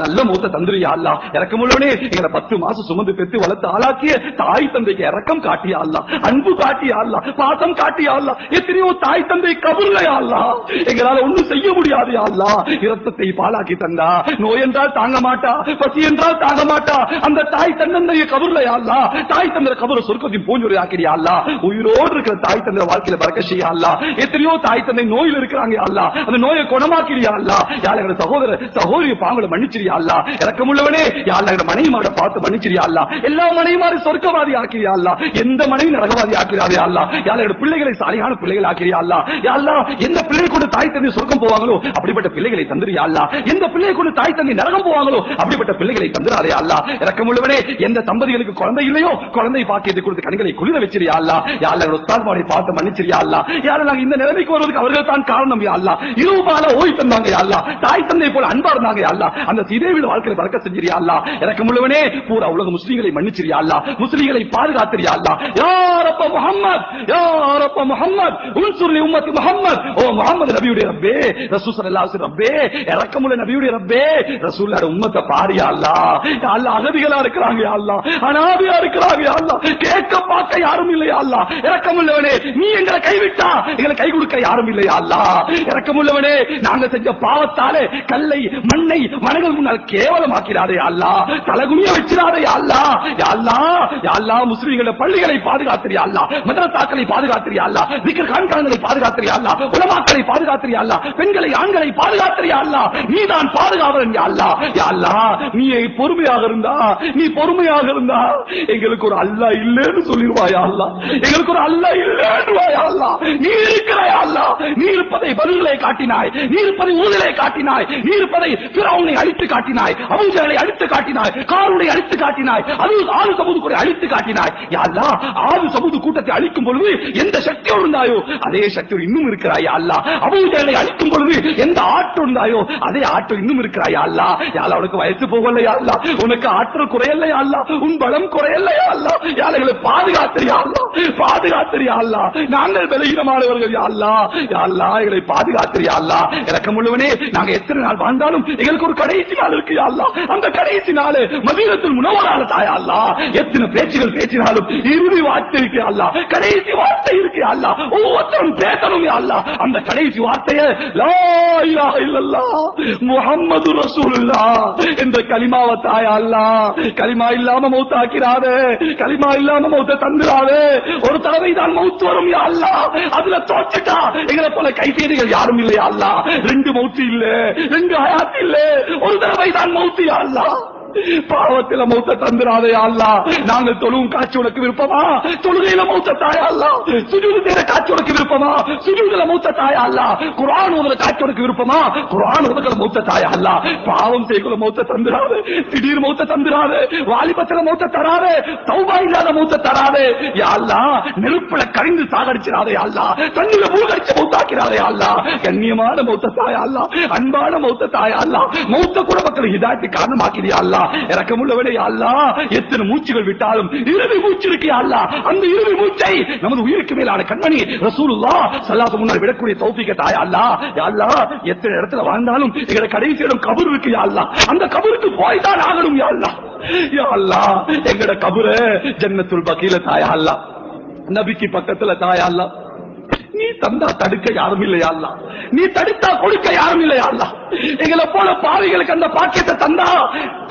நல்ல மௌத்த தந்துரியா அல்லாஹ். இரக்கமுள்ளவனே, எங்களை 10 மாசம் சுமந்து பெற்று வளர்த்து ஆளாக்கிய தாய் தந்தைக்கு இரக்கம் காட்டியா அல்லாஹ், அன்பு காட்டியா அல்லாஹ், பாசம் காட்டியா அல்லாஹ். எத்தனையோ தாய் தந்தை கபூர்லயா அல்லாஹ், எங்களால ஒண்ணும் செய்ய முடியாது யா அல்லாஹ். இரத்தத்தை பாலாக்கி தந்தா, நோய் என்றால் தாங்க மாட்டா, பசி என்றால் தாங்க மாட்டா, அந்த தாய் தந்தைய கபூர்லயா அல்லாஹ், தாய் தந்தை கபூர சொர்க்கத்தின் பூஞ்சுரை ஆக்கிறியா அல்லாஹ். உயிரோடு இருக்கிற தாய் தந்தை வாழ்க்கையில பறக்க செய்யா அல்லாஹ். எத்தனையோ தாய் தந்தை தந்தை நோயில் இருக்கிறாங்க அல்லா, அந்த நோயை குணமாக்கிறியா அல்லா. யாழ் எங்க சகோதர சகோதரிய பாவங்களை மன்னிச்சிரியா அல்லா. இறக்கமுள்ளவனே யாழ் எங்க மனைவிமாரை பார்த்து மன்னிச்சிரியா அல்லா. எல்லா மனைவிமாரும் சொர்க்கவாதி ஆக்கிறியா அல்லா, எந்த மனைவி நரகவாதி ஆக்கிறாரே அல்லா. யாழ் எங்க பிள்ளைகளை சாலியான பிள்ளைகள் ஆக்கிறியா அல்லா. யாழ்லா எந்த பிள்ளை கொண்டு தாய் தந்தை சொர்க்கம் போவாங்களோ அப்படிப்பட்ட பிள்ளைகளை தந்துறியா அல்லா. எந்த பிள்ளை கொண்டு தாய் தந்தை நரகம் போவாங்களோ அப்படிப்பட்ட பிள்ளைகளை தந்துறாரே அல்லா. இறக்கமுள்ளவனே எந்த தம்பதிகளுக்கு குழந்தை இல்லையோ குழந்தை பாக்கியத்தை கொடுத்து கண்களை குளிர வச்சிரியா அல்லா. யாழ் எங்க உஸ்தாத்மாரை பார்த்து மன்னிச்சிரியா அல்லா. யாழ் நாங்க இந்த நிலைமைக்கு வருவதற்கு அவர்கள் தான் காரணம் யா அல்லா. இரவு பால ஓய் தந்தாங்க யா அல்லா. தாய் தந்தை போல அன்பா இருந்தாங்க யா அல்லா. அந்த சீதேவியோட வாழ்க்கையை பறக்க செஞ்சிரியா அல்லா. இறக்கமுள்ளவனே பூரா உலக முஸ்லிம்களை மன்னிச்சிரியா அல்லா. முஸ்லிம்களை பாதுகாத்திரியா அல்லா. யா ரப்ப முஹம்மத், யா ரப்ப முஹம்மத் உன்சுர் லி உம்மத்தி முஹம்மத். ஓ முஹம்மது நபியுடைய ரப்பே, ரசூல் ஸல்லல்லாஹு அலைஹி ரப்பே, இரக்கமுள்ள நபியுடைய ரப்பே, ரசூலுல்லாஹ் உம்மத்தை பாரியா அல்லா. யா அல்லா அகதிகளா இருக்கிறாங்க யா அல்லா, அனாதையா இருக்கிறாங்க யா அல்லா, கேட்க பார்க்க யாரும் இல்லையா அல்லா. இரக்கமுள்ளவனே நீ எங்களை கைவிட்டா எங்களை கை கொடுக்க யாரும் இல்லையா அல்லா. இரக்கமுள்ளவனே நாங்க செஞ்ச பாவத்தாலே கல்லை மண்ணை மனங்கள் முன்னால் கேவலமாக்கிறாரே அல்லா, தலகுனிய வச்சிடாதே அல்லா. யா அல்லா, யா அல்லா முஸ்லிம்கள பள்ளிகளை பாதுகாத்திரியா அல்லா, மதரசாக்களை பாதுகாத்திரியா அல்லா, திக்ர் கான்கான்களை பாதுகாத்திரியா அல்லா, உலமாக்களை பாதுகாத்திரியா அல்லா, பெண்களை ஆண்களை பாதுகாத்திரியா அல்லா. நீதான் பாதுகாவலன் யா அல்லா. யா அல்லா நீ பொறுமையாக இருந்தா, நீ பொறுமையாக இருந்தா எங்களுக்கு ஒரு அல்லா இல்லைன்னு சொல்லிடுவாயா அல்லா. எங்களுக்கு ஒரு அல்லா இல்லைன்னுவாயா அல்லா. நீ இருக்கிறாயா அல்லா. நீ இருப்பதை பதில்களை காட்டினாய், நீ இருப்பதை ஊதலை காட்டினாய், நீ இருப்பதை ஃபிரௌனை அழித்து காட்டினாய், அபூஜஹலை அழித்து காட்டினாய், காரூனை அழித்து காட்டினாய், ஆறு சமூக கூட அழித்து காட்டினாய். யா அல்லா ஆறு சமூக கூட்டத்தை அழிக்கும் பொழுது எந்த சக்தியோடு இருந்தாயோ அதே சக்தியோடு இன்னும் இருக்கிறாயா அல்லா. அபூஜஹலை அழிக்கும் பொழுது எந்த ஆற்றல் இருந்தாயோ அதே ஆற்றல் இன்னும் இருக்கிறாயா அல்லா. யா அல்லா உனக்கு வயசு போகலையா அல்லா, உனக்கு ஆற்றல் குறையலையா அல்லா, உன் பலம் குறையலையா அல்லா. யா அல்லா எங்களை பாதுகாத்திரியா அல்லா, பாதுகாத்திரியா அல்லா. நாங்கள் பலகீனமானவர்கள் யா அல்லா. யா அல்லா எங்களை பாதுகாத்திரியா அல்லா. இரக்கமுள்ளவனே நாங்க எத்தனை நாள் வாழ்ந்தாலும் எங்களுக்கு ஒரு கடைசி நாள் இருக்கு யா அல்லா. அந்த கடைசி நாள் மதீனத்துல் முனவ்வரால தாயா அல்லா. எத்தனை பேச்சுகள் பேசினாலும் இறுதி வார்த்தை இருக்கு யா அல்லா, கடைசி வார்த்தை இருக்கு யா அல்லா. ஒவ்வொருத்தரும் பேசணும் யா அல்லா. அந்த கடைசி வார்த்தையை லா இலாஹ இல்லல்லாஹ் முஹம்மது ரசூலுல்லாஹ் என்ற கலிமாவை தாயா அல்லா. கலிமா இல்லாம மௌத்தாக்கிறாதே, கலிமா இல்லாம மௌத்த தந்துராதே. ஒரு தடவை தான் மௌத் வரும் யா அல்லா. அதுல தோச்சிட்டா எங்களை போல கைசேரிகள் யாரும் இல்லையா அல்லா. ரெண்டு மௌத்து இல்ல, ரெண்டு ஹயாத் இல்ல, ஒரு தடவை தான் மௌத்து யா அல்லா. பாவத்தில மௌத்த தந்துராதே அல்லா. நாங்கள் தொழுவும் காட்சி உனக்கு விருப்பமா, தொழுகையில மௌத்த தாயா அல்லா. சுஜூது செய்யற காட்சி உனக்கு விருப்பமா, சுஜூதுல மௌத்த தாயா அல்லா. குர்ஆன் ஓதுற காட்சி உனக்கு விருப்பமா, குர்ஆன் ஓதுற மௌத்த தாயா அல்லா. பாவம் செய்யக்குள்ள மௌத்த தந்துராதே, திடீர் மௌத்த தந்துராதே, வாலிபத்தில மௌத்த தராதே, தௌபா இல்லாத மௌத்த தராதே யா அல்லா. நெருப்புல கரிந்து சாகடிச்சிராதே அல்லா, தண்ணில மூழ்கடிச்சு மௌத்தாக்கிறாதே அல்லா. கண்ணியமான மௌத்த தாயா அல்லா, அன்பான மௌத்த தாயா அல்லா. மௌத்த கூட மக்கள் ஹிதாயத்தை காரணமாக்கிறியா அல்லா. இரக்கமுள்ளவனே யா அல்லா. எத்தனை மூச்சுகள் விட்டாலும் இறுதி மூச்சு இருக்கு யா அல்லா. அந்த இறுதி மூச்சை நமது உயிருக்கு மேலான கண்மணி ரசூலுல்லாஹ் ஸல்லல்லாஹு முன்னால் விடக்கூடிய தௌஃபீக தாயா அல்லா. யா அல்லா எத்தனை இடத்துல வாழ்ந்தாலும் எங்க கடைசி இடம் கபர் இருக்கு யா அல்லா. அந்த கபருக்கு போய் தான் ஆகணும் யா அல்லா. யா அல்லா எங்கட கபர ஜன்னத்துல் பகீல தாயா அல்லா, நபிக்கு பக்கத்துல தாயா அல்லா. நீ தந்தா தடுக்க யாரும் இல்லையா அல்லா, நீ தடுத்தா கொடுக்க யாரும் இல்லையா அல்லா. எங்களை போல பாவிகளுக்கு அந்த பாக்கியத்தை தந்தா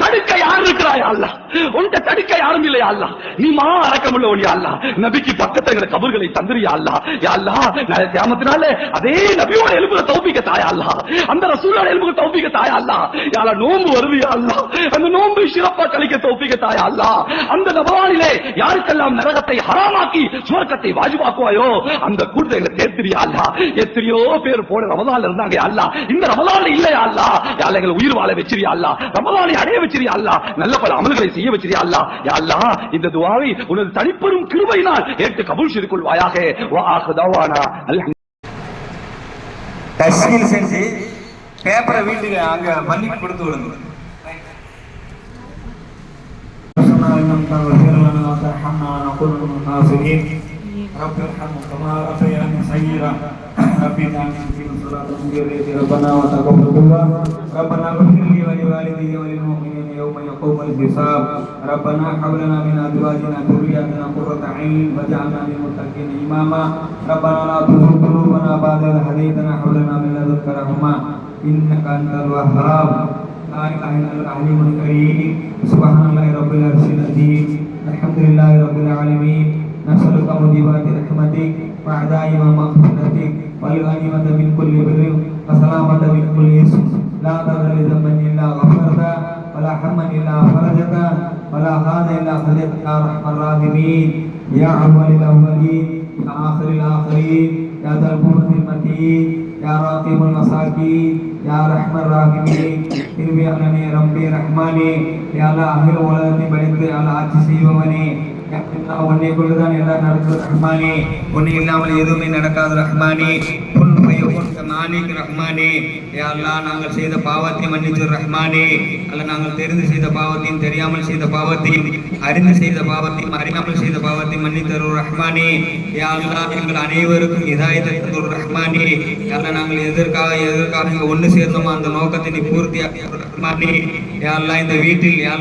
தடுக்க யாரும் இருக்கிறாயா அல்லா. உன்கிட்ட தடுக்க யாரும் இல்லையா அல்லா. நீ மா அரக்கமுள்ளவன் யா அல்லா. நபிக்கு பக்கத்துல கபர்களை தந்துறியா அல்லா. யா அல்லா நாளை கியாமத்தினால அதே நபியோட எலும்புல தௌஃபீக தாயா அல்லா, அந்த ரசூலோட எலும்புல தௌஃபீக தாயா அல்லா. யா அல்லா நோன்பு வருது யா அல்லா, அந்த நோன்பு சிறப்பா கழிக்க தௌஃபீக தாயா அல்லா. அந்த ரமலானிலே யாருக்கெல்லாம் நரகத்தை ஹராமாக்கி சுவர்க்கத்தை வாஜிபாக்குவாயோ அந்த கூட்டத்தை சேர்த்திரியா அல்லா. எத்தனையோ பேர் போன ரமலான்ல இருந்தாங்க யா அல்லா. இந்த ரமலான்ல இல்லையா அல்லா. யா அல்லா எங்களை உயிர் வாழ வச்சிரியா அல்லா, ரமலானை அடைய வச்சிரியா அல்லா, நல்ல பல அமல்களை செய்ய வச்சிரியா அல்லா. யா அல்லா இந்த துஆவை உனது தனிப்பெரும் கிருபையினால் ஏற்று கபூல் செய்து கொள்வாயாக. வா ஆகிரு தஅவானா தஸ்கீல் செஞ்சு பேப்பரை வீட்டுக்கு அங்க பண்ணி கொடுத்து விடுங்க. رب ارحمه كما ربياني صغيرا رب اجعلني في صلاة ذريتي ربنا وتقبل دعاء ربنا اغفر لي ولوالدي وللمؤمنين يوم يقوم الحساب ربنا هب لنا من ازواجنا ذرياتنا قرة اعين واجعلنا للمتقين اماما ربنا لا تزغ قلوبنا بعد إذ هديتنا هب لنا من لدنك رحمة انك انت الوهاب لا اله الا انت العليم الكريم سبحان الله رب العرش العظيم الحمد لله رب العالمين نسألك موجبات رحمتك وأعداء مغفرتك والغنيمة من كل بر والسلامة من كل إثم لا تضر ذنبا إلا غفرته ولا حما إلا فرجته ولا حاجة إلا قضيتها يا أرحم الراحمين يا أول الأولين يا آخر الآخرين يا ذا القوة المتين يا راقب المساكين يا أرحم الراحمين إني أنني ربي رحماني يا الله أهل ولدني بديت على عجزي ومني உன்னை கொண்டுதான் எல்லாம் நடக்குது ரஹ்மானே, உன்னை இல்லாமல் எதுவுமே நடக்காது ரஹ்மானே, மாலிக் ரஹ்மானே. யா அல்லாஹ் நாங்கள் செய்த பாவத்தை மன்னிச்சு ரஹ்மானே. அல்ல நாங்கள் தெரிந்து செய்த பாவத்தையும் தெரியாமல் செய்த பாவத்தையும் அறிந்து செய்த பாவத்தையும் அறியாமல் செய்த பாவத்தையும் மன்னித்தரு ரஹ்மானே. யா அல்லாஹ் எங்கள் அனைவருக்கும் ஹிதாயத்தை தரு ரஹ்மானே. அல்ல நாங்கள் எதற்காக இங்க ஒன்று சேர்ந்தோமோ அந்த நோக்கத்தை நீ பூர்த்தியாக்க ரஹ்மானே. யா அல்லாஹ் இந்த வீட்டில் யா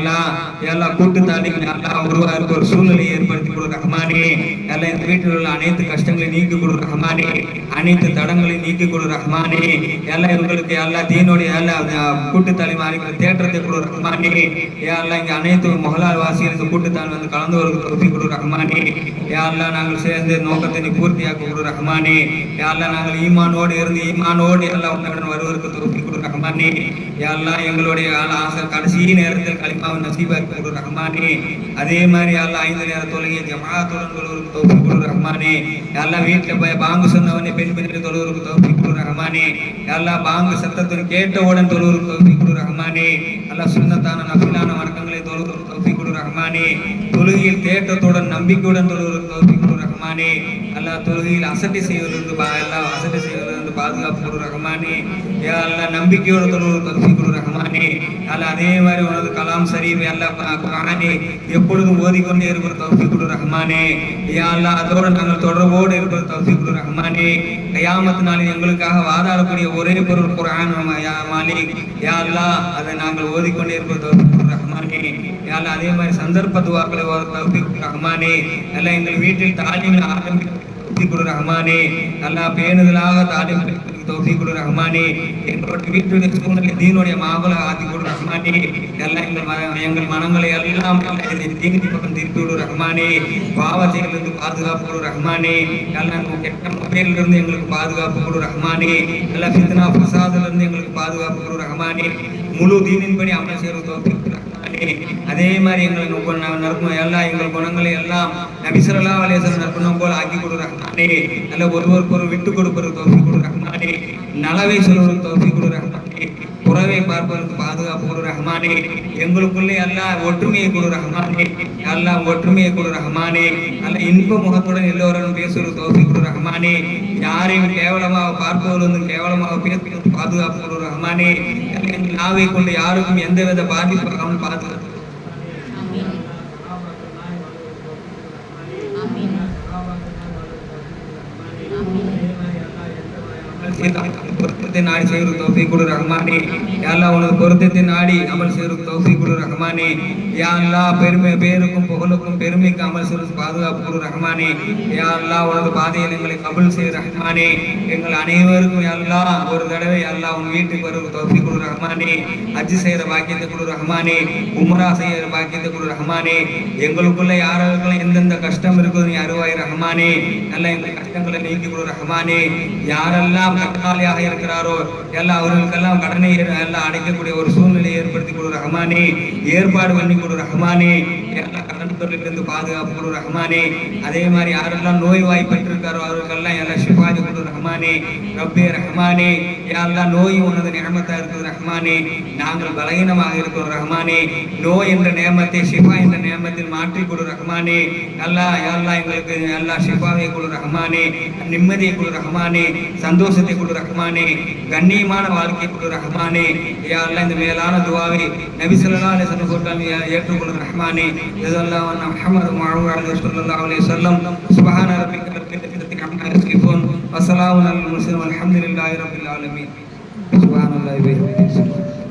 அல்லாஹ் கூட்டுத்தாலிம் யா அல்லாஹ் ஒருவருக்கு ஒரு சூழ்நிலை ஏற்படுத்தி கொடு ரஹ்மானே. யா அல்லாஹ் இந்த வீட்டில் உள்ள அனைத்து கஷ்டங்களை நீக்கி கொடு ரஹ்மானே, அனைத்து தடங்களை நீக்கி கொடு ரஹ்மானே. எல்லாம் இவங்களுக்கு எல்லாம் தீனுடைய கூட்டுத்தாலிமா இருக்கிற தேட்டத்தை கொடு ரஹ்மானே. எல்லாம் இங்க அனைத்து மொஹலால் வாசிகளுக்கு கூட்டுத்தாலி வந்து கலந்து ஒரு கொடு ரஹ்மானே. எல்லாம் நாங்கள் சேர்ந்து நோக்கத்தை நீ பூர்த்தியாக்க கொடு ரஹ்மானே. எல்லாம் நாங்கள் ஈமானோடு இருந்து ஈமானோடு எல்லாம் உங்களுடன் வருவதற்கு தொகுப்பி கொடு ரஹ்மானே. எல்லாம் எங்களுடைய கடைசி நேரத்தில் கலிமாவை நசீபாக்கி கொடு ரஹ்மானே. அதே மாதிரி எல்லாம் 5 நேர தொழுகை ஜமாத்துடன் தொழுவதற்கு தொகுப்பி கொடு ரஹ்மானே. எல்லாம் வீட்டில் போய் பாங்கு சொன்னவனே பெண் பெண்ணிட்டு தொழுவதற்கு தொகுப்பி கொடு ரஹ்மானே. எல்லாம் பாங்கு சத்தத்துடன் கேட்டவுடன் தொழுவதற்கு தொகுப்பி கொடு ரஹ்மானே. எல்லாம் சுன்னத்தான நஃபிலான வணக்கங்களை தொழுவதற்கு தொகுப்பி கொடு ரஹ்மானே. தொழுகையில் தேட்டத்துடன் நம்பிக்கையுடன் தொழுவதற்கு தொகுப்பி கொடு ரஹ்மானே. எல்லாம் தொழுகையில் அசட்டை செய்வதிலிருந்து பாதுகாப்பு கொடு ரஹ்மானே. எல்லாம் நம்பிக்கையோடு தொழுவதற்கு தொகுப்பி கொடு ரஹ்மானே. அல்ல அதே மாதிரி உனது கலாம் ஷரீஃப் எல்லாம் குர்ஆனை எப்பொழுதும் ஓதிக்கொண்டே இருக்கிற தௌஃபீக் கொடு ரஹ்மானே. யா அல்லாஹ் அதோடு நாங்கள் தொடர்போடு இருக்கிற தௌஃபீக் கொடு ரஹ்மானே. கியாமத் நாளில் எங்களுக்காக வாதாடக்கூடிய ஒரே பொருள் குர்ஆன் யா மாலிக். யா அல்லாஹ் அதை நாங்கள் ஓதிக்கொண்டே இருக்கிற தௌஃபீக் கொடு ரஹ்மானே. யா அல்லாஹ் அதே மாதிரி சந்தர்ப்ப துஆக்களை ஓத தௌஃபீக் கொடு ரஹ்மானே. எல்லாம் எங்கள் வீட்டில் தாலீம் ஆரம்பிக்க கொடு ரஹ்மானே. அல்லாஹ் பேணுதலாக தாலீம் தௌஃபீக் கொடு ரஹ்மானே. எங்களுடைய வீட்டுடைய சூழ்நிலை தீனுடைய மாகுல ஆத்தி கொடு ரஹ்மானே. எல்லாம் எங்கள் மனங்களை எல்லாம் தீனி பக்கம் திருப்பி விடு ரஹ்மானே. பாவத்தையிலிருந்து பாதுகாப்பு கொடு ரஹ்மானே. எல்லாம் கெட்ட பேரிலிருந்து எங்களுக்கு பாதுகாப்பு கொடு ரஹ்மானே. எல்லாம் ஃபித்னா ஃபசாதிலிருந்து எங்களுக்கு பாதுகாப்பு கொடு ரஹ்மானே. முழு தீனின்படி அமல் செய்வது தௌஃபீக் கொடு ரஹ்மானே. அதே மாதிரி எங்களுக்கு நற்குணம் எல்லாம் எங்கள் குணங்களை எல்லாம் நபி ஸல்லல்லாஹு அலைஹி வஸல்லம் நற்குணம் போல ஆக்கி கொடு ரஹ்மானே. நல்ல ஒருவருக்கு விட்டு கொடுப்பதற்கு தௌஃபீக் கொடு ரஹ்மானே. நலவை சொல்வதற்கு தௌஃபீக் கொடு ரஹ்மானே. புறவை பார்ப்பதற்கு பாதுகாப்பு கொடு ரஹ்மானே. எங்களுக்குள்ளே எல்லாம் ஒற்றுமையை கொடு ரஹ்மானே. எல்லாம் ஒற்றுமையை கொடு ரஹ்மானே. நல்ல இன்ப முகத்துடன் எல்லோரும் பேசுவது தௌஃபீக் கொடு ரஹ்மானே. யாரையும் கேவலமாக பார்ப்பவர்களும் கேவலமாக பேசுவது பாதுகாப்பு கொடு ரஹ்மானே. நாவை கொண்டு யாருக்கும் எந்தவித பாதிப்பாகவும் பாதுகாப்பு பொருத்தத்தை நாடி செய்வது தௌஃபீக் கொடு ரஹ்மானே. யா அல்லாஹ் உனது பொருத்தத்தை நாடி அமல் செய்வது தௌஃபீக் கொடு ரஹ்மானே. யா அல்லாஹ் பேருக்கும் புகழுக்கும் பெருமைக்கு அமல் செய்வது பாதுகாப்பு கொடு ரஹ்மானே. யா அல்லாஹ் உனது பாதையில் எங்களை கபூல் செய் ரஹ்மானே. எங்கள் அனைவருக்கும் யா அல்லாஹ் ஒரு தடவை யா அல்லாஹ் உன் வீட்டுக்கு வருவது தௌஃபீக் கொடு ரஹ்மானே. ஹஜ் செய்கிற பாக்கியத்தை கொடு ரஹ்மானே. உம்ரா செய்கிற பாக்கியத்தை கொடு ரஹ்மானே. எங்களுக்குள்ள யாருக்கெல்லாம் எந்தெந்த கஷ்டம் இருக்குது நீ அருவாய் ரஹ்மானே. நல்ல எங்கள் கஷ்டங்களை நீக்கி கொடு ரஹ்மானே. யாரெல்லாம் கடனாளியாக இருக்கிறாரோ எல்லாம் அவர்களுக்கெல்லாம் கடனை எல்லாம் அடைக்கக்கூடிய ஒரு சூழ்நிலையை ஏற்படுத்தி கொடு ரஹ்மானே. ஏற்பாடு பண்ணி கொடு ரஹ்மானே. எல்லாம் கடன் தொழிலிருந்து பாதுகாப்பு கொடு ரஹ்மானே. அதே மாதிரி யாரெல்லாம் நோய் வாய்ப்பட்டிருக்காரோ அவர்களுக்கெல்லாம் எல்லாம் ஷிஃபாய் கொடு ரஹ்மானே. ரப்பே ரஹ்மானே. யாரெல்லாம் நோய் உனது நியமத்தா இருக்குது ரஹ்மானே. நாங்கள் பலகீனமாக இருக்கிறோம் ரஹ்மானே. நோய் என்ற நியமத்தை ஷிஃபா என்ற நியமத்தில் மாற்றி கொடு ரஹ்மானே. அல்லாஹ் யாரெல்லாம் எங்களுக்கு எல்லாம் ஷிஃபாவை கொடு ரஹ்மானே. நிம்மதியை கொடு ரஹ்மானே. சந்தோஷத்தை கொடு ரஹ்மானே. கண்ணியமான வாழ்க்கை கொடு ரஹ்மானே. யா அல்லாஹ் இந்த மேலான துஆவை நபி ஸல்லல்லாஹு அலைஹி வஸல்லம் போட்டால் ஏற்றுக்கொள் ரஹ்மானே. ஸல்லல்லாஹு அலைஹி முஹம்மது முஹம்மது ஸல்லல்லாஹு அலைஹி வஸல்லம். சுப்ஹான ரப்பிக ரப்பில் இஸ்ஸத்தி அம்மா யசிஃபூன் வ ஸலாமுன் அலல் முர்ஸலீன் வல்ஹம்துலில்லாஹி ரப்பில் ஆலமீன். சுப்ஹானல்லாஹி வ பிஹம்திஹி.